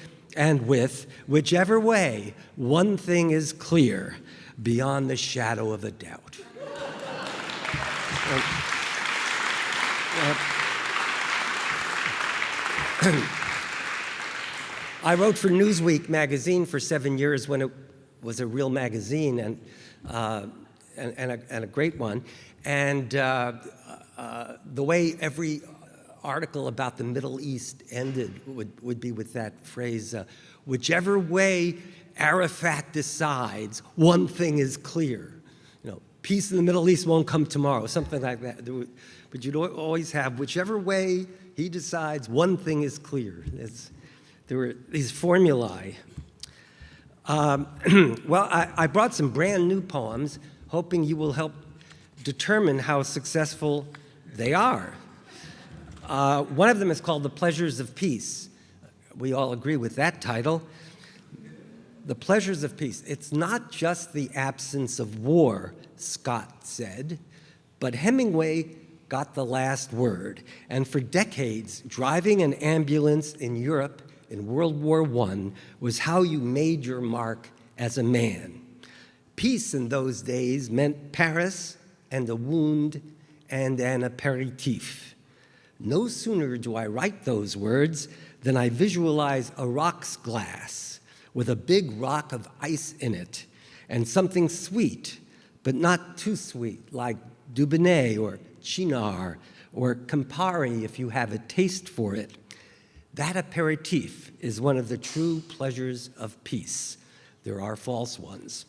whichever way, one thing is clear, beyond the shadow of a doubt. I wrote for Newsweek magazine for 7 years when it was a real magazine, and and a great one. And the way every article about the Middle East ended would be with that phrase, whichever way Arafat decides, one thing is clear. You know, peace in the Middle East won't come tomorrow, something like that. But you'd always have, whichever way he decides, one thing is clear. There were these formulae. Well, I brought some brand new poems, hoping you will help determine how successful they are. One of them is called The Pleasures of Peace. We all agree with that title. The Pleasures of Peace. It's not just the absence of war, Scott said, but Hemingway got the last word. And for decades, driving an ambulance in Europe in World War I was how you made your mark as a man. Peace in those days meant Paris and a wound and an aperitif. No sooner do I write those words than I visualize a rocks glass with a big rock of ice in it and something sweet, but not too sweet, like Dubonnet or Cynar or Campari if you have a taste for it. That aperitif is one of the true pleasures of peace. There are false ones.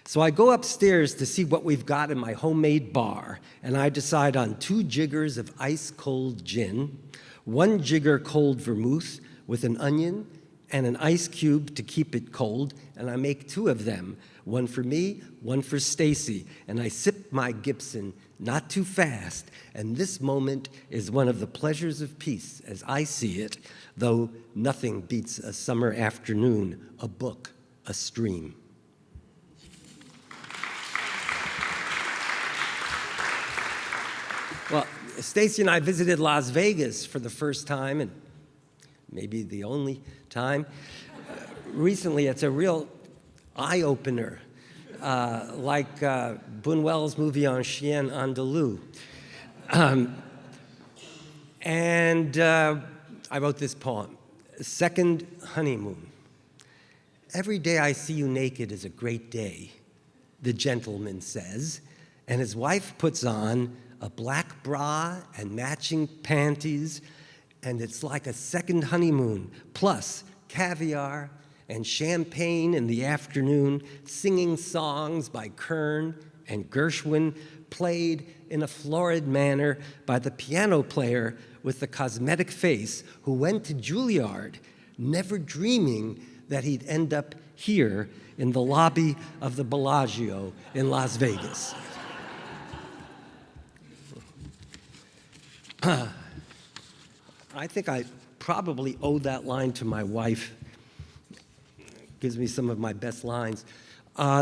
So I go upstairs to see what we've got in my homemade bar, and I decide on 2 jiggers of ice-cold gin, 1 jigger cold vermouth with an onion and an ice cube to keep it cold, and I make 2 of them, 1 for me, 1 for Stacy, and I sip my Gibson, not too fast, and this moment is one of the pleasures of peace as I see it, though nothing beats a summer afternoon, a book, a stream. Well, Stacy and I visited Las Vegas for the first time, and maybe the only time. Recently, it's a real eye-opener, like Buñuel's movie On Chien Andalou. I wrote this poem, Second Honeymoon. Every day I see you naked is a great day, the gentleman says, and his wife puts on a black bra and matching panties, and it's like a second honeymoon, plus caviar and champagne in the afternoon, singing songs by Kern and Gershwin, played in a florid manner by the piano player with the cosmetic face who went to Juilliard, never dreaming that he'd end up here in the lobby of the Bellagio in Las Vegas. I think I probably owe that line to my wife. Gives me some of my best lines.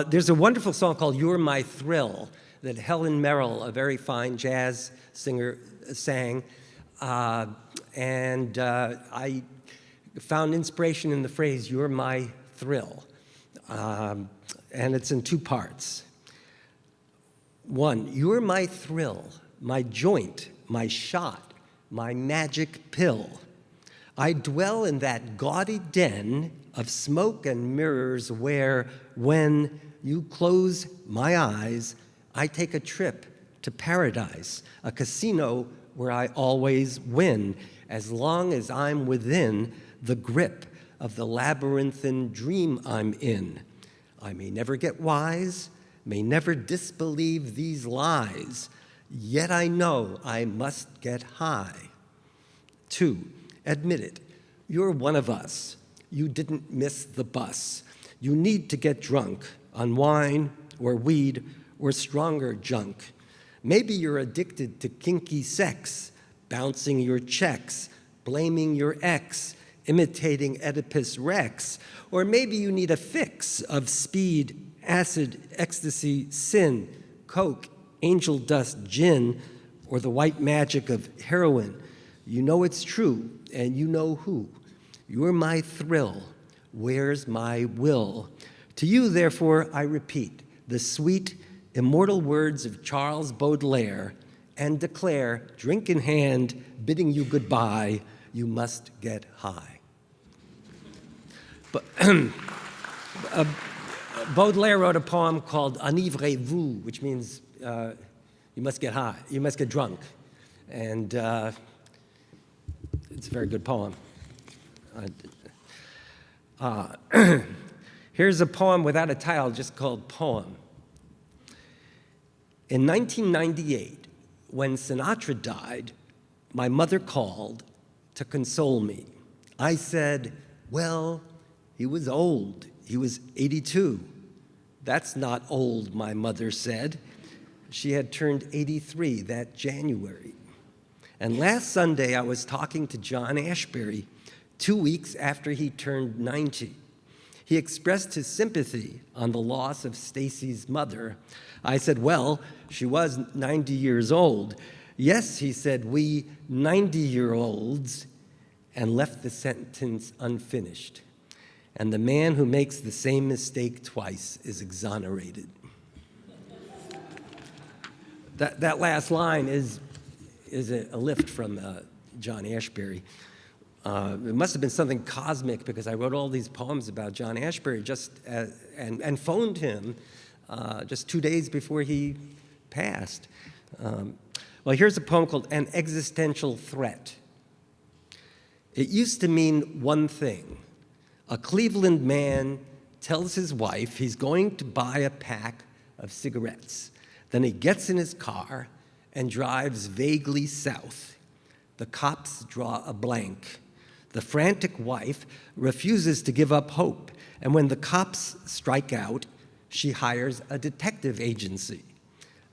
There's a wonderful song called You're My Thrill that Helen Merrill, a very fine jazz singer, sang. I found inspiration in the phrase, you're my thrill. And it's in 2 parts. 1, you're my thrill, my joint, my shot, my magic pill. I dwell in that gaudy den of smoke and mirrors where, when you close my eyes, I take a trip to paradise, a casino where I always win, as long as I'm within the grip of the labyrinthine dream I'm in. I may never get wise, may never disbelieve these lies, yet I know I must get high. 2, admit it, you're one of us. You didn't miss the bus. You need to get drunk on wine or weed or stronger junk. Maybe you're addicted to kinky sex, bouncing your checks, blaming your ex, imitating Oedipus Rex. Or maybe you need a fix of speed, acid, ecstasy, sin, coke, angel dust, gin, or the white magic of heroin. You know it's true, and you know who. You're my thrill. Where's my will? To you, therefore, I repeat the sweet, immortal words of Charles Baudelaire and declare, drink in hand, bidding you goodbye, you must get high. Baudelaire wrote a poem called Enivrez-vous, which means you must get high, you must get drunk. And it's a very good poem. Here's a poem without a title, just called Poem. In 1998, when Sinatra died, my mother called to console me. I said, well, he was old. He was 82. That's not old, my mother said. She had turned 83 that January. And last Sunday, I was talking to John Ashbery 2 weeks after he turned 90. He expressed his sympathy on the loss of Stacy's mother. I said, well, she was 90 years old. Yes, he said, we 90-year-olds, and left the sentence unfinished. And the man who makes the same mistake twice is exonerated. That last line is a lift from John Ashbery. It must have been something cosmic, because I wrote all these poems about John Ashbery and phoned him just 2 days before he passed. Well, here's a poem called An Existential Threat. It used to mean one thing. A Cleveland man tells his wife he's going to buy a pack of cigarettes. Then he gets in his car and drives vaguely south. The cops draw a blank. The frantic wife refuses to give up hope, and when the cops strike out, she hires a detective agency.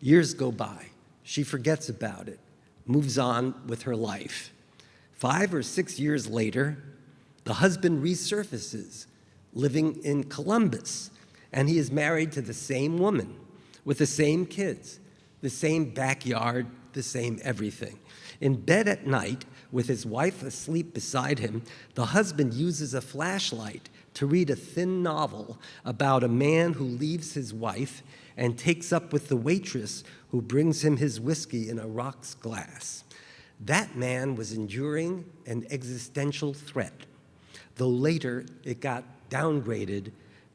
Years go by. She forgets about it, moves on with her life. 5 or 6 years later, the husband resurfaces, living in Columbus, and he is married to the same woman, with the same kids, the same backyard, the same everything. In bed at night, with his wife asleep beside him, the husband uses a flashlight to read a thin novel about a man who leaves his wife and takes up with the waitress who brings him his whiskey in a rocks glass. That man was enduring an existential threat, though later it got downgraded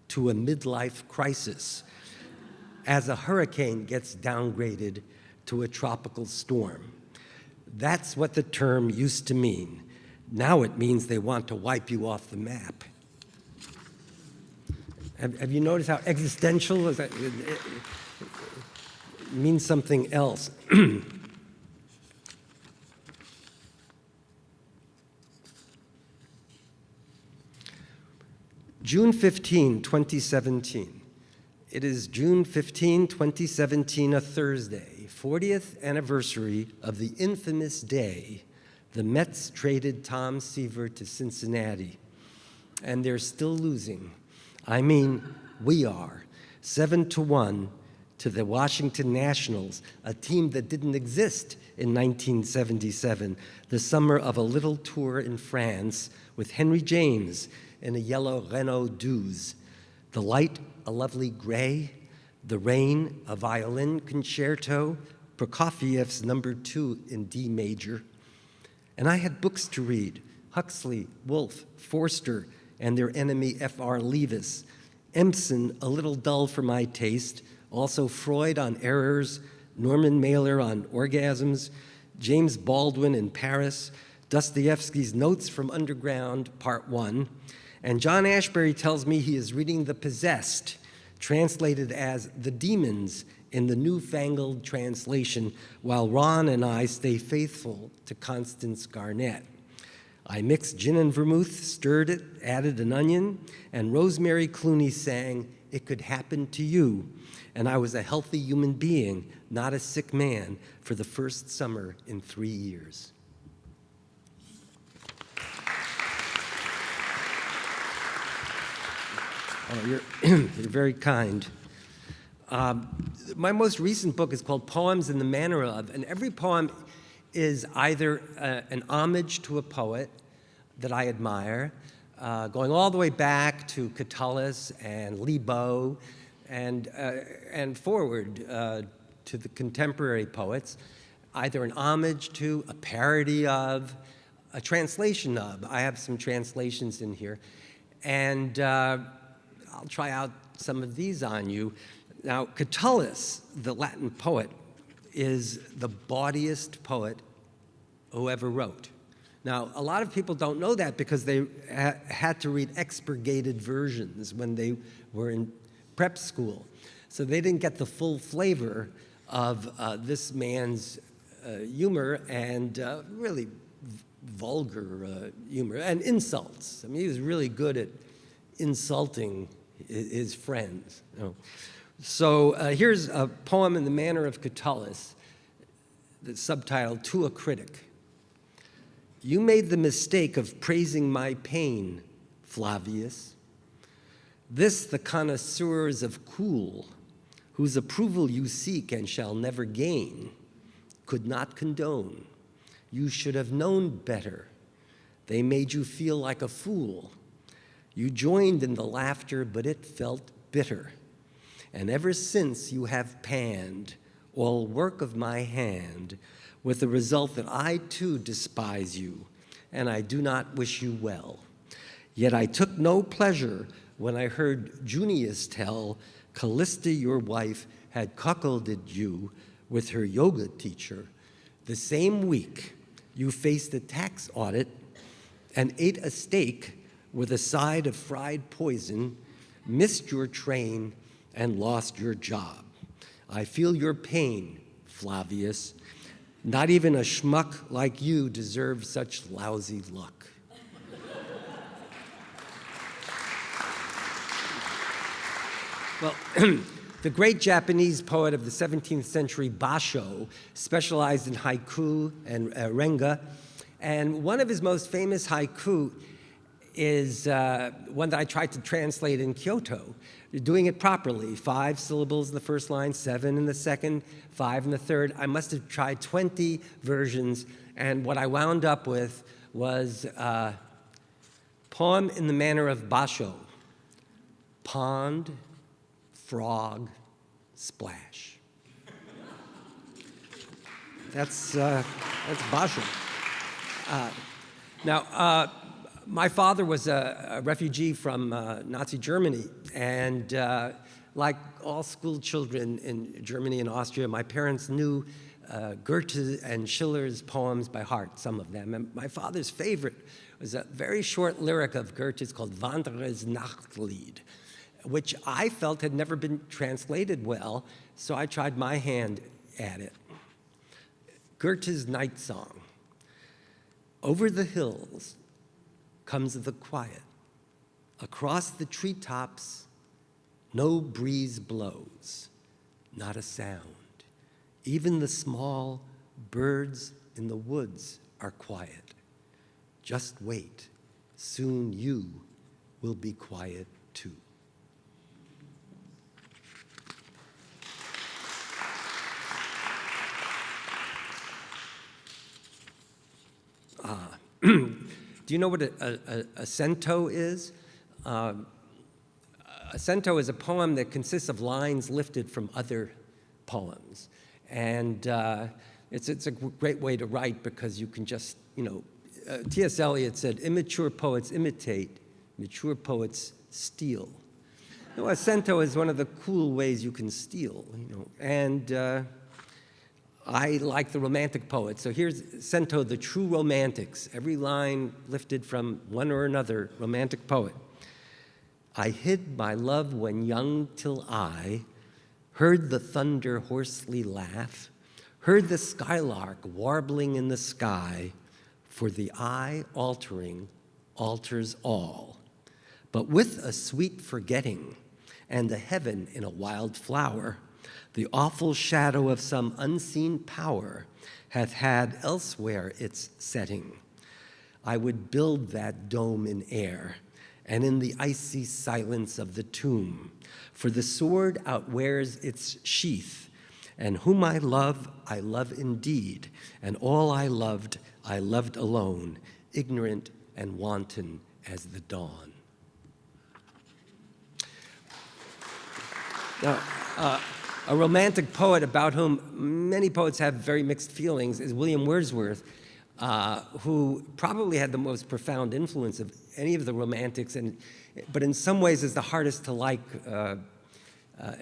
to a midlife crisis, as a hurricane gets downgraded to a tropical storm. That's what the term used to mean. Now it means they want to wipe you off the map. Have you noticed how existential is that? It means something else. June 15, 2017. It is June 15, 2017, a Thursday, 40th anniversary of the infamous day the Mets traded Tom Seaver to Cincinnati. And they're still losing. I mean, we are. 7-1 to the Washington Nationals, a team that didn't exist in 1977, the summer of a little tour in France with Henry James in a yellow Renault 12. The light, a lovely gray. The rain, a violin concerto, Prokofiev's No. 2 in D major. And I had books to read, Huxley, Woolf, Forster, and their enemy F.R. Leavis. Empson, a little dull for my taste, also Freud on errors, Norman Mailer on orgasms, James Baldwin in Paris, Dostoevsky's Notes from Underground, Part 1, and John Ashbery tells me he is reading The Possessed, translated as The Demons in the newfangled translation, while Ron and I stay faithful to Constance Garnett. I mixed gin and vermouth, stirred it, added an onion, and Rosemary Clooney sang, "It Could Happen to You," and I was a healthy human being, not a sick man, for the first summer in 3 years. Oh, you're very kind. My most recent book is called Poems in the Manner of, and every poem is either an homage to a poet that I admire, going all the way back to Catullus and Libo, and forward to the contemporary poets, either an homage to, a parody of, a translation of. I have some translations in here, and I'll try out some of these on you. Now, Catullus, the Latin poet, is the bawdiest poet who ever wrote. Now, a lot of people don't know that because they had to read expurgated versions when they were in prep school. So they didn't get the full flavor of this man's humor and really vulgar humor and insults. I mean, he was really good at insulting his friends. You know. So here's a poem in the manner of Catullus that's subtitled "To a Critic." You made the mistake of praising my pain, Flavius. This the connoisseurs of cool, whose approval you seek and shall never gain, could not condone. You should have known better. They made you feel like a fool. You joined in the laughter, but it felt bitter. And ever since you have panned all work of my hand, with the result that I too despise you, and I do not wish you well. Yet I took no pleasure when I heard Junius tell Callista, your wife, had cuckolded you with her yoga teacher. The same week, you faced a tax audit and ate a steak with a side of fried poison, missed your train, and lost your job. I feel your pain, Flavius. Not even a schmuck like you deserves such lousy luck. Well, the great Japanese poet of the 17th century, Basho, specialized in haiku and renga, and one of his most famous haiku is one that I tried to translate in Kyoto, doing it properly. 5 syllables in the first line, 7 in the second, 5 in the third. I must have tried 20 versions, and what I wound up with was a poem in the manner of Basho. Pond, frog, splash. That's Basho. Now, my father was a refugee from Nazi Germany, and like all school children in Germany and Austria, my parents knew Goethe and Schiller's poems by heart, some of them. And my father's favorite was a very short lyric of Goethe's called Wanderers Nachtlied, which I felt had never been translated well, so I tried my hand at it. Goethe's Night Song. Over the hills comes the quiet. Across the treetops, no breeze blows, not a sound. Even the small birds in the woods are quiet. Just wait, soon you will be quiet too. Do you know what a cento is? A cento is a poem that consists of lines lifted from other poems. And it's a great way to write because you can just, T.S. Eliot said, immature poets imitate, mature poets steal. A cento is one of the cool ways you can steal, And I like the romantic poets. So here's cento, the true romantics. Every line lifted from one or another romantic poet. I hid my love when young till I heard the thunder hoarsely laugh, heard the skylark warbling in the sky, for the eye altering alters all. But with a sweet forgetting and a heaven in a wild flower, the awful shadow of some unseen power hath had elsewhere its setting. I would build that dome in air, and in the icy silence of the tomb, for the sword outwears its sheath, and whom I love indeed, and all I loved alone, ignorant and wanton as the dawn. Now, a romantic poet about whom many poets have very mixed feelings is William Wordsworth, who probably had the most profound influence of any of the romantics, but in some ways is the hardest to like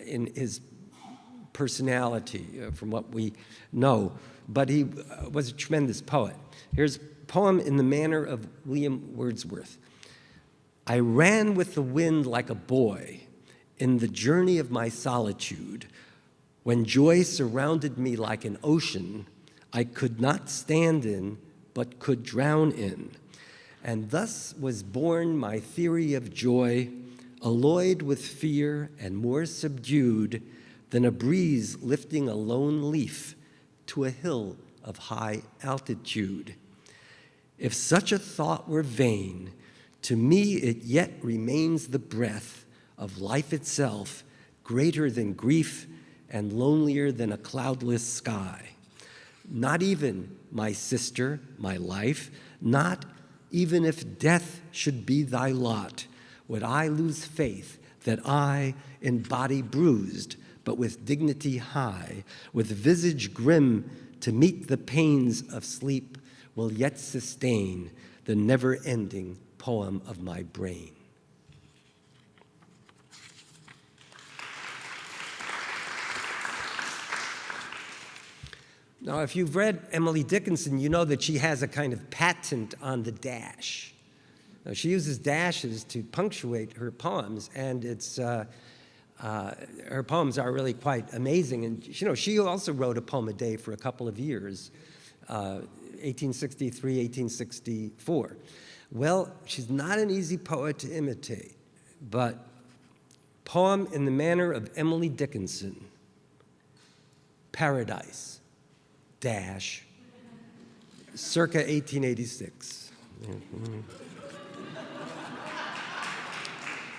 in his personality, from what we know. But he was a tremendous poet. Here's a poem in the manner of William Wordsworth. I ran with the wind like a boy in the journey of my solitude. When joy surrounded me like an ocean, I could not stand in, but could drown in. And thus was born my theory of joy, alloyed with fear and more subdued than a breeze lifting a lone leaf to a hill of high altitude. If such a thought were vain, to me it yet remains the breath of life itself, greater than grief and lonelier than a cloudless sky. Not even, my sister, my life, not even if death should be thy lot, would I lose faith that I, in body bruised, but with dignity high, with visage grim to meet the pains of sleep, will yet sustain the never-ending poem of my brain. Now, if you've read Emily Dickinson, you know that she has a kind of patent on the dash. Now, she uses dashes to punctuate her poems, and her poems are really quite amazing. And she also wrote a poem a day for a couple of years, 1863, 1864. Well, she's not an easy poet to imitate, but poem in the manner of Emily Dickinson, Paradise. Dash, circa 1886. Mm-hmm.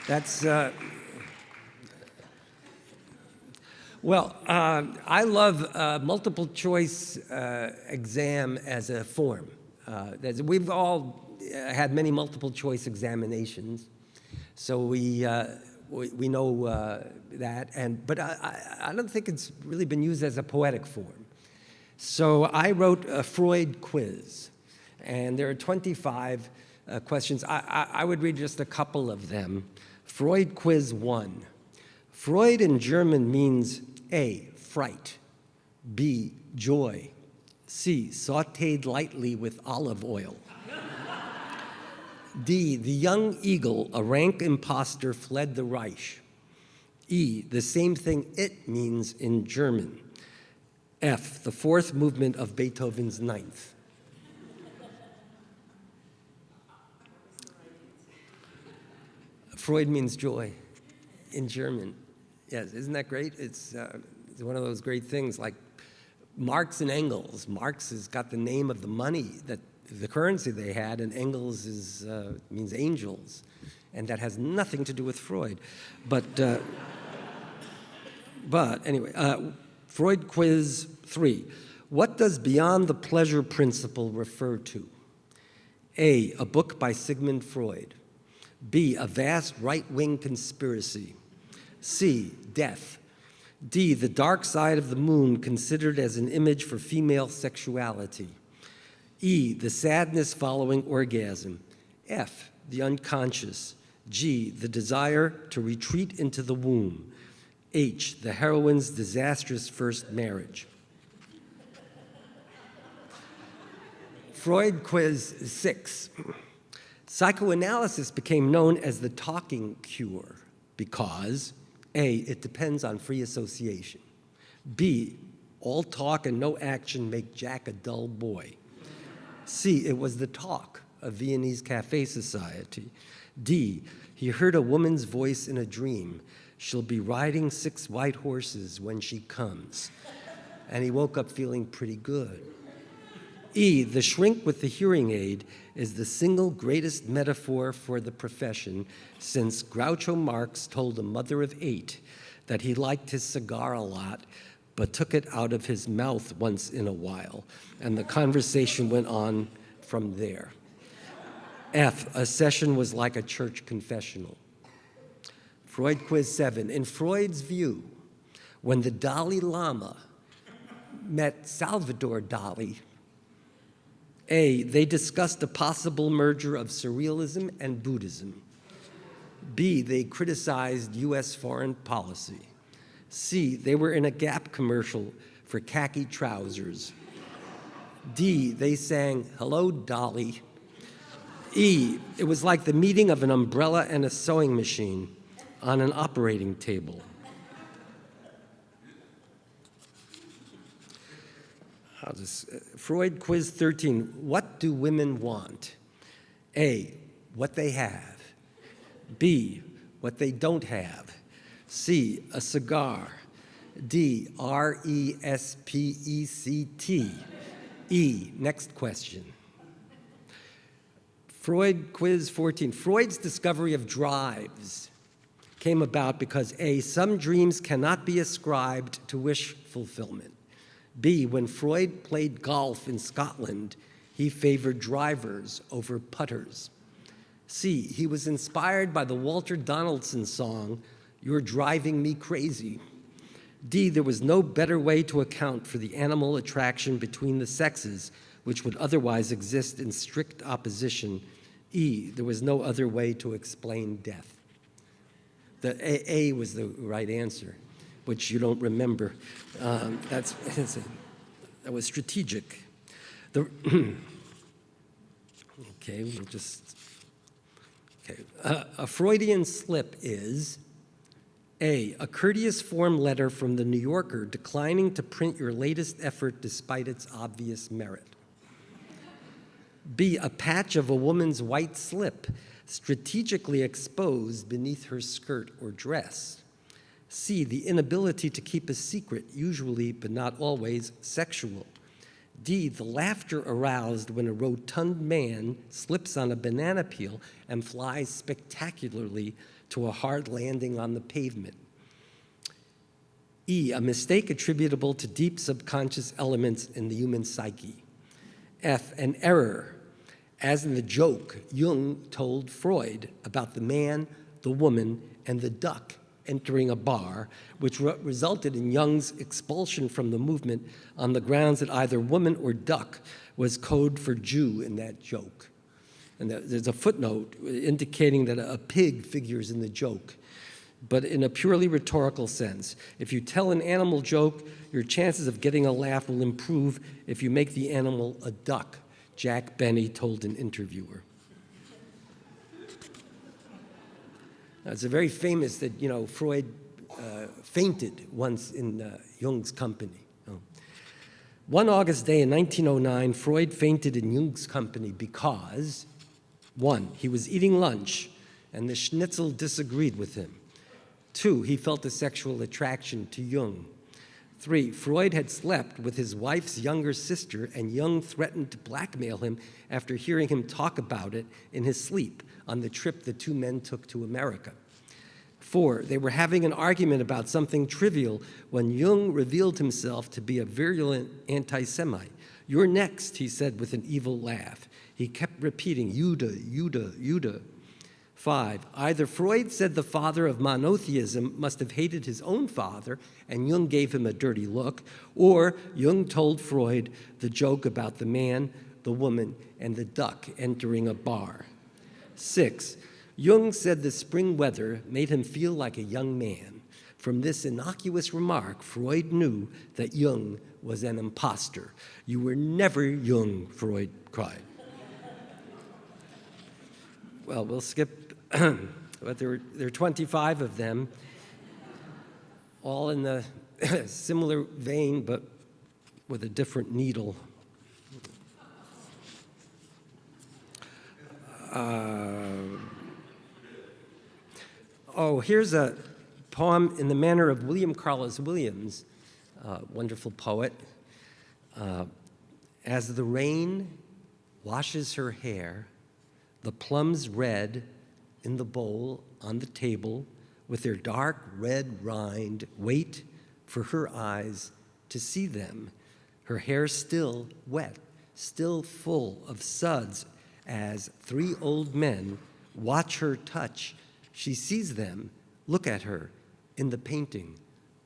That's, I love multiple choice exam as a form. We've all had many multiple choice examinations, so we know that, but I don't think it's really been used as a poetic form. So I wrote a Freud quiz, and there are 25 questions. I would read just a couple of them. Freud quiz 1. Freud in German means A, fright, B, joy, C, sautéed lightly with olive oil, D, the young eagle, a rank imposter, fled the Reich, E, the same thing it means in German, F, the fourth movement of Beethoven's Ninth. Freud means joy in German. Yes, isn't that great? It's one of those great things, like Marx and Engels. Marx has got the name of the money, that the currency they had, and Engels means angels, and that has nothing to do with Freud. But anyway. Freud quiz 3. What does Beyond the Pleasure Principle refer to? A, a book by Sigmund Freud. B, a vast right-wing conspiracy. C, death. D, the dark side of the moon considered as an image for female sexuality. E, the sadness following orgasm. F, the unconscious. G, the desire to retreat into the womb. H, the heroine's disastrous first marriage. Freud quiz 6. Psychoanalysis became known as the talking cure because A, it depends on free association. B, all talk and no action make Jack a dull boy. C, it was the talk of Viennese Cafe Society. D, he heard a woman's voice in a dream. She'll be riding 6 white horses when she comes. And he woke up feeling pretty good. E, the shrink with the hearing aid is the single greatest metaphor for the profession, since Groucho Marx told a mother of 8 that he liked his cigar a lot, but took it out of his mouth once in a while. And the conversation went on from there. F, a session was like a church confessional. Freud quiz 7. In Freud's view, when the Dalai Lama met Salvador Dali A, they discussed a possible merger of surrealism and Buddhism. B, they criticized U.S. foreign policy. C, they were in a Gap commercial for khaki trousers. D, they sang "Hello, Dolly." E, it was like the meeting of an umbrella and a sewing machine on an operating table. Freud quiz 13. What do women want? A, what they have. B, what they don't have. C, a cigar. D, R-E-S-P-E-C-T. E, next question. Freud quiz 14. Freud's discovery of drives came about because A, some dreams cannot be ascribed to wish fulfillment. B, when Freud played golf in Scotland, he favored drivers over putters. C, he was inspired by the Walter Donaldson song, "You're Driving Me Crazy." D, there was no better way to account for the animal attraction between the sexes, which would otherwise exist in strict opposition. E, there was no other way to explain death. The A was the right answer, which you don't remember. That was strategic. Okay, we'll just. Okay, a Freudian slip is A, a courteous form letter from the New Yorker declining to print your latest effort despite its obvious merit. B, a patch of a woman's white slip strategically exposed beneath her skirt or dress. C, the inability to keep a secret, usually but not always sexual. D, the laughter aroused when a rotund man slips on a banana peel and flies spectacularly to a hard landing on the pavement. E, a mistake attributable to deep subconscious elements in the human psyche. F, an error, as in the joke Jung told Freud about the man, the woman, and the duck entering a bar, which resulted in Jung's expulsion from the movement on the grounds that either woman or duck was code for Jew in that joke. And there's a footnote indicating that a pig figures in the joke, but in a purely rhetorical sense. If you tell an animal joke, your chances of getting a laugh will improve if you make the animal a duck, Jack Benny told an interviewer. Now, it's very famous that, Freud fainted once in Jung's company. One August day in 1909, Freud fainted in Jung's company because, 1, he was eating lunch and the schnitzel disagreed with him. 2, he felt a sexual attraction to Jung. 3, Freud had slept with his wife's younger sister, and Jung threatened to blackmail him after hearing him talk about it in his sleep on the trip the two men took to America. 4, they were having an argument about something trivial when Jung revealed himself to be a virulent anti-Semite. "You're next," he said with an evil laugh. He kept repeating, "Jude, Jude, Jude." 5, either Freud said the father of monotheism must have hated his own father and Jung gave him a dirty look, or Jung told Freud the joke about the man, the woman, and the duck entering a bar. 6, Jung said the spring weather made him feel like a young man. From this innocuous remark, Freud knew that Jung was an imposter. "You were never Jung," Freud cried. Well, we'll skip, but there are 25 of them, all in the similar vein, but with a different needle. Here's a poem in the manner of William Carlos Williams, wonderful poet. As the rain washes her hair, the plums red in the bowl on the table with their dark red rind wait for her eyes to see them, her hair still wet, still full of suds as 3 old men watch her touch. She sees them look at her in the painting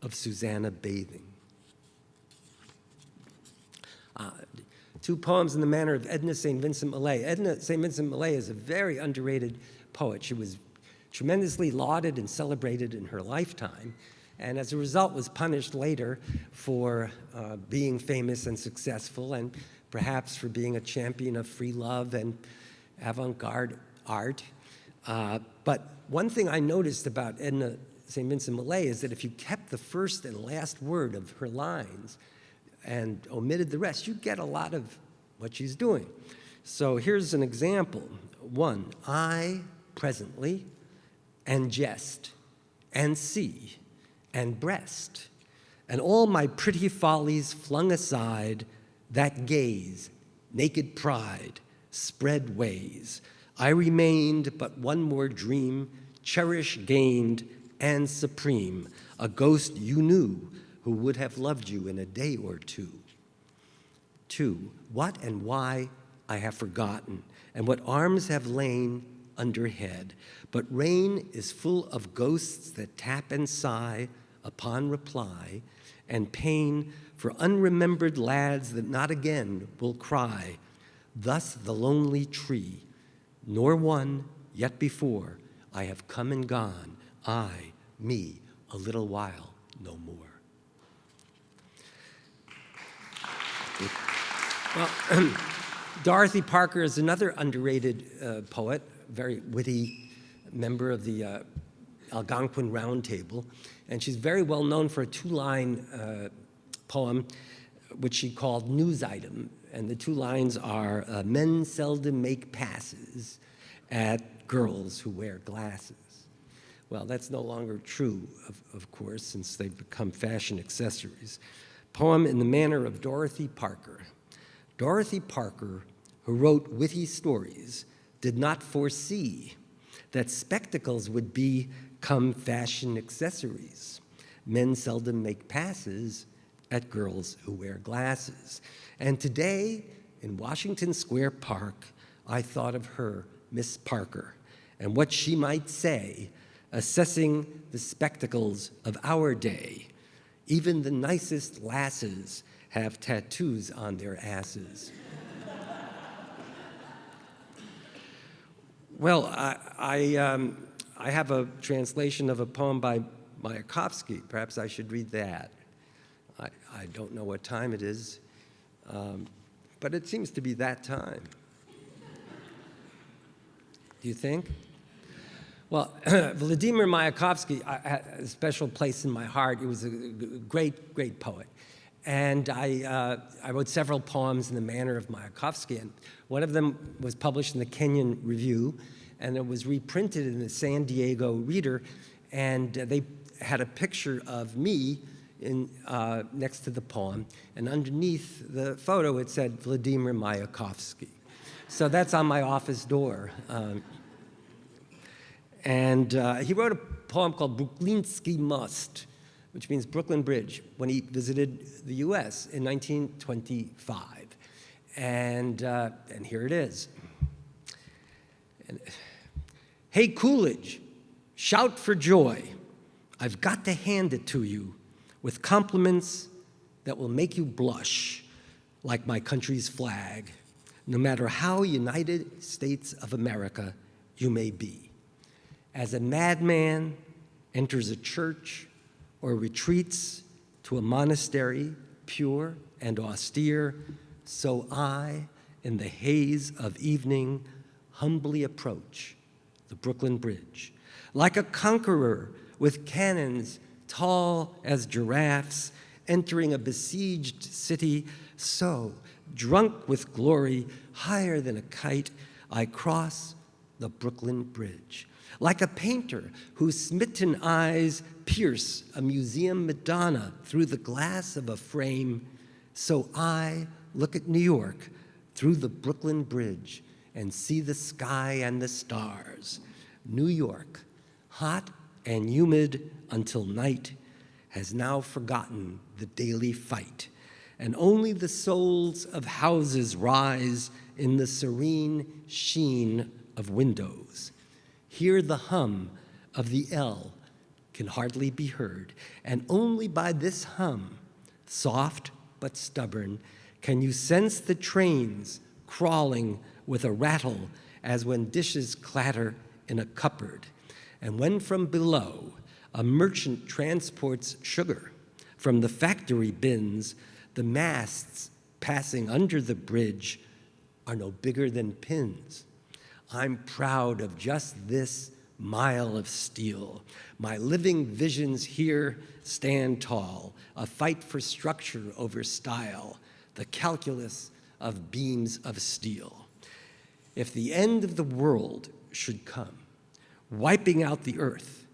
of Susanna bathing. two poems in the manner of Edna St. Vincent Millay. Edna St. Vincent Millay is a very underrated poet. She was tremendously lauded and celebrated in her lifetime, and as a result was punished later for being famous and successful, and perhaps for being a champion of free love and avant-garde art. But one thing I noticed about Edna St. Vincent Millay is that if you kept the first and last word of her lines and omitted the rest, you get a lot of what she's doing. So here's an example. One, I presently and jest and see and breast, and all my pretty follies flung aside, that gaze, naked pride, spread ways. I remained but one more dream, cherish gained and supreme, a ghost you knew who would have loved you in a day or two. Two, what and why I have forgotten, and what arms have lain under head. But rain is full of ghosts that tap and sigh upon reply, and pain for unremembered lads that not again will cry. Thus the lonely tree, nor one yet before, I have come and gone, I, me, a little while, no more. Well, Dorothy Parker is another underrated poet, very witty member of the Algonquin Round Table, and she's very well known for a two-line poem which she called News Item, and the two lines are, men seldom make passes at girls who wear glasses. Well, that's no longer true, of course, since they've become fashion accessories. Poem in the manner of Dorothy Parker. Dorothy Parker, who wrote witty stories, did not foresee that spectacles would become fashion accessories. Men seldom make passes at girls who wear glasses. And today, in Washington Square Park, I thought of her, Miss Parker, and what she might say, assessing the spectacles of our day. Even the nicest lasses have tattoos on their asses. Well, I have a translation of a poem by Mayakovsky. Perhaps I should read that. I don't know what time it is, but it seems to be that time. Do you think? Well, Vladimir Mayakovsky had a special place in my heart. He was a great, great poet. And I wrote several poems in the manner of Mayakovsky, and one of them was published in the Kenyan Review, and it was reprinted in the San Diego Reader, and they had a picture of me next to the poem, and underneath the photo it said Vladimir Mayakovsky. So that's on my office door. And he wrote a poem called Bruklinsky Most, which means Brooklyn Bridge, when he visited the US in 1925. And here it is. Hey, Coolidge, shout for joy. I've got to hand it to you with compliments that will make you blush like my country's flag, no matter how United States of America you may be. As a madman enters a church or retreats to a monastery, pure and austere, so I, in the haze of evening, humbly approach the Brooklyn Bridge. Like a conqueror with cannons tall as giraffes, entering a besieged city, so, drunk with glory, higher than a kite, I cross the Brooklyn Bridge. Like a painter whose smitten eyes pierce a museum Madonna through the glass of a frame, so I look at New York through the Brooklyn Bridge and see the sky and the stars. New York, hot and humid until night, has now forgotten the daily fight, and only the souls of houses rise in the serene sheen of windows. Here the hum of the L can hardly be heard, and only by this hum, soft but stubborn, Can you sense the trains crawling with a rattle as when dishes clatter in a cupboard? And when from below a merchant transports sugar from the factory bins, the masts passing under the bridge are no bigger than pins. I'm proud of just this mile of steel. My living visions here stand tall, a fight for structure over style, the calculus of beams of steel. If the end of the world should come, wiping out the earth,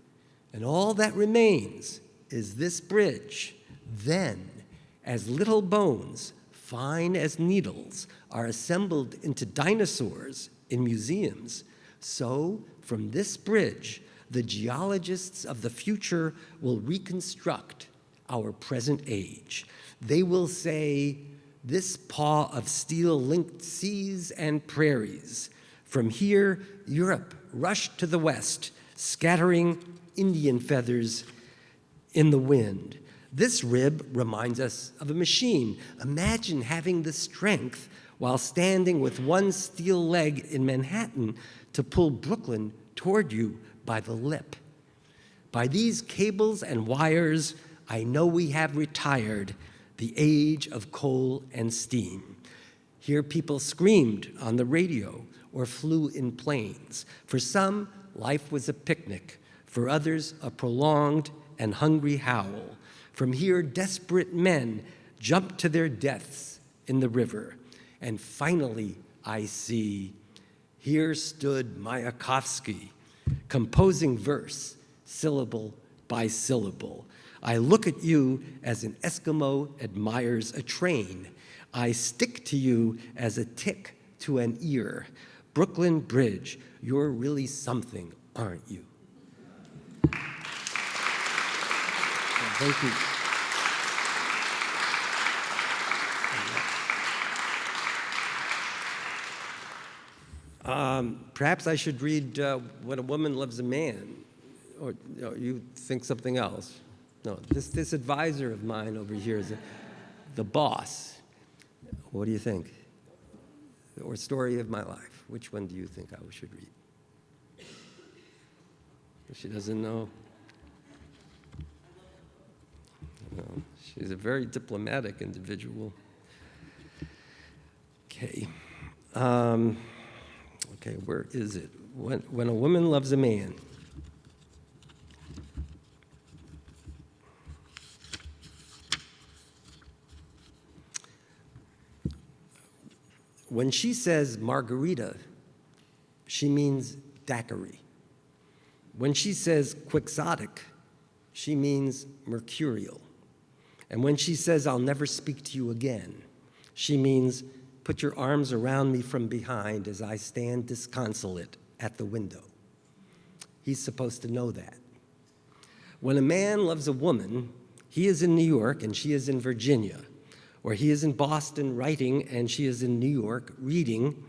and all that remains is this bridge, then, as little bones, fine as needles, are assembled into dinosaurs in museums, so from this bridge, the geologists of the future will reconstruct our present age. They will say, this paw of steel linked seas and prairies. From here, Europe rushed to the west, scattering Indian feathers in the wind. This rib reminds us of a machine. Imagine having the strength while standing with one steel leg in Manhattan to pull Brooklyn toward you by the lip. By these cables and wires, I know we have retired the age of coal and steam. Here people screamed on the radio or flew in planes. For some, life was a picnic. For others, a prolonged and hungry howl. From here, desperate men jumped to their deaths in the river. And finally, I see, here stood Mayakovsky, composing verse, syllable by syllable. I look at you as an Eskimo admires a train. I stick to you as a tick to an ear. Brooklyn Bridge, you're really something, aren't you? Thank you. Perhaps I should read When a Woman Loves a Man, or you think something else? No, this advisor of mine over here is the boss. What do you think? Or Story of My Life. Which one do you think I should read? She doesn't know. No, she's a very diplomatic individual. Okay. Okay, where is it? When a Woman Loves a Man. When she says margarita, she means daiquiri. When she says quixotic, she means mercurial. And when she says, I'll never speak to you again, she means put your arms around me from behind as I stand disconsolate at the window. He's supposed to know that. When a man loves a woman, he is in New York and she is in Virginia, or he is in Boston writing and she is in New York reading,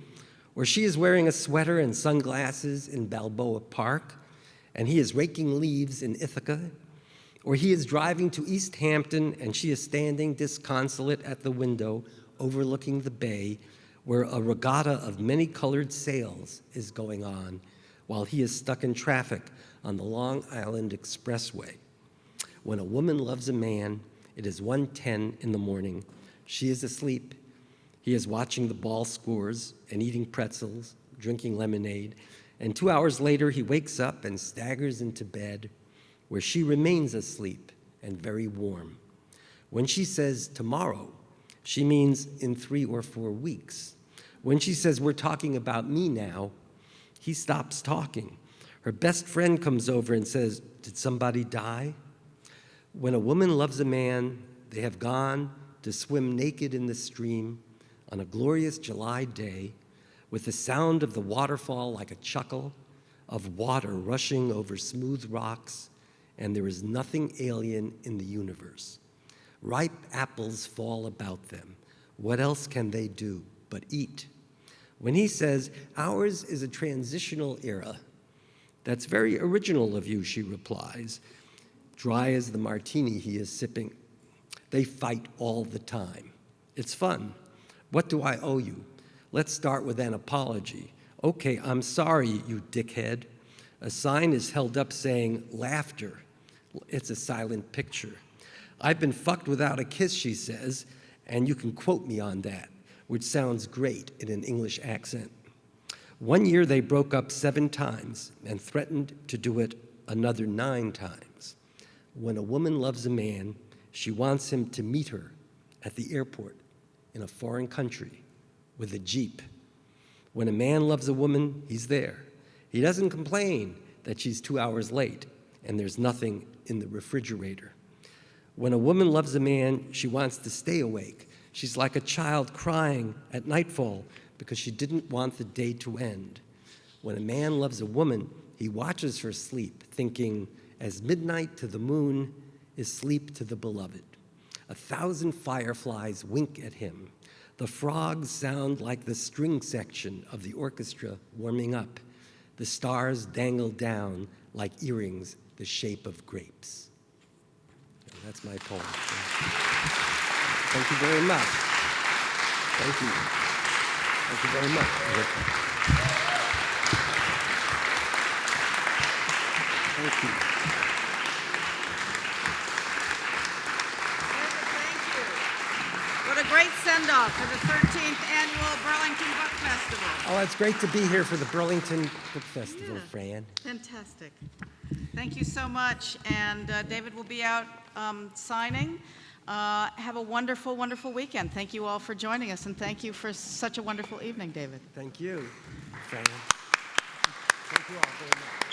or she is wearing a sweater and sunglasses in Balboa Park, and he is raking leaves in Ithaca, or he is driving to East Hampton and she is standing disconsolate at the window overlooking the bay where a regatta of many-colored sails is going on while he is stuck in traffic on the Long Island Expressway. When a woman loves a man, it is 1:10 in the morning. She is asleep. He is watching the ball scores and eating pretzels, drinking lemonade, and 2 hours later he wakes up and staggers into bed where she remains asleep and very warm. When she says tomorrow, she means in 3 or 4 weeks. When she says, we're talking about me now, he stops talking. Her best friend comes over and says, did somebody die? When a woman loves a man, they have gone to swim naked in the stream on a glorious July day with the sound of the waterfall like a chuckle of water rushing over smooth rocks, and there is nothing alien in the universe. Ripe apples fall about them. What else can they do but eat? When he says, ours is a transitional era, that's very original of you, she replies, dry as the martini he is sipping. They fight all the time. It's fun. What do I owe you? Let's start with an apology. Okay, I'm sorry, you dickhead. A sign is held up saying laughter. It's a silent picture. I've been fucked without a kiss, she says, and you can quote me on that, which sounds great in an English accent. One year they broke up 7 times and threatened to do it another 9 times. When a woman loves a man, she wants him to meet her at the airport in a foreign country with a Jeep. When a man loves a woman, he's there. He doesn't complain that she's 2 hours late and there's nothing in the refrigerator. When a woman loves a man, she wants to stay awake. She's like a child crying at nightfall because she didn't want the day to end. When a man loves a woman, he watches her sleep, thinking, as midnight to the moon is sleep to the beloved. 1,000 fireflies wink at him. The frogs sound like the string section of the orchestra warming up. The stars dangle down like earrings the shape of grapes. And that's my poem. Thank you very much. Thank you. Thank you very much. Thank you. Thank you. What a great send-off for the 13th Annual Burlington Book Festival. Oh, it's great to be here for the Burlington Book Festival, Yeah. Fran. Fantastic. Thank you so much. And David will be out signing. Have a wonderful, wonderful weekend. Thank you all for joining us, and thank you for such a wonderful evening, David. Thank you, Fran. Thank you all very much.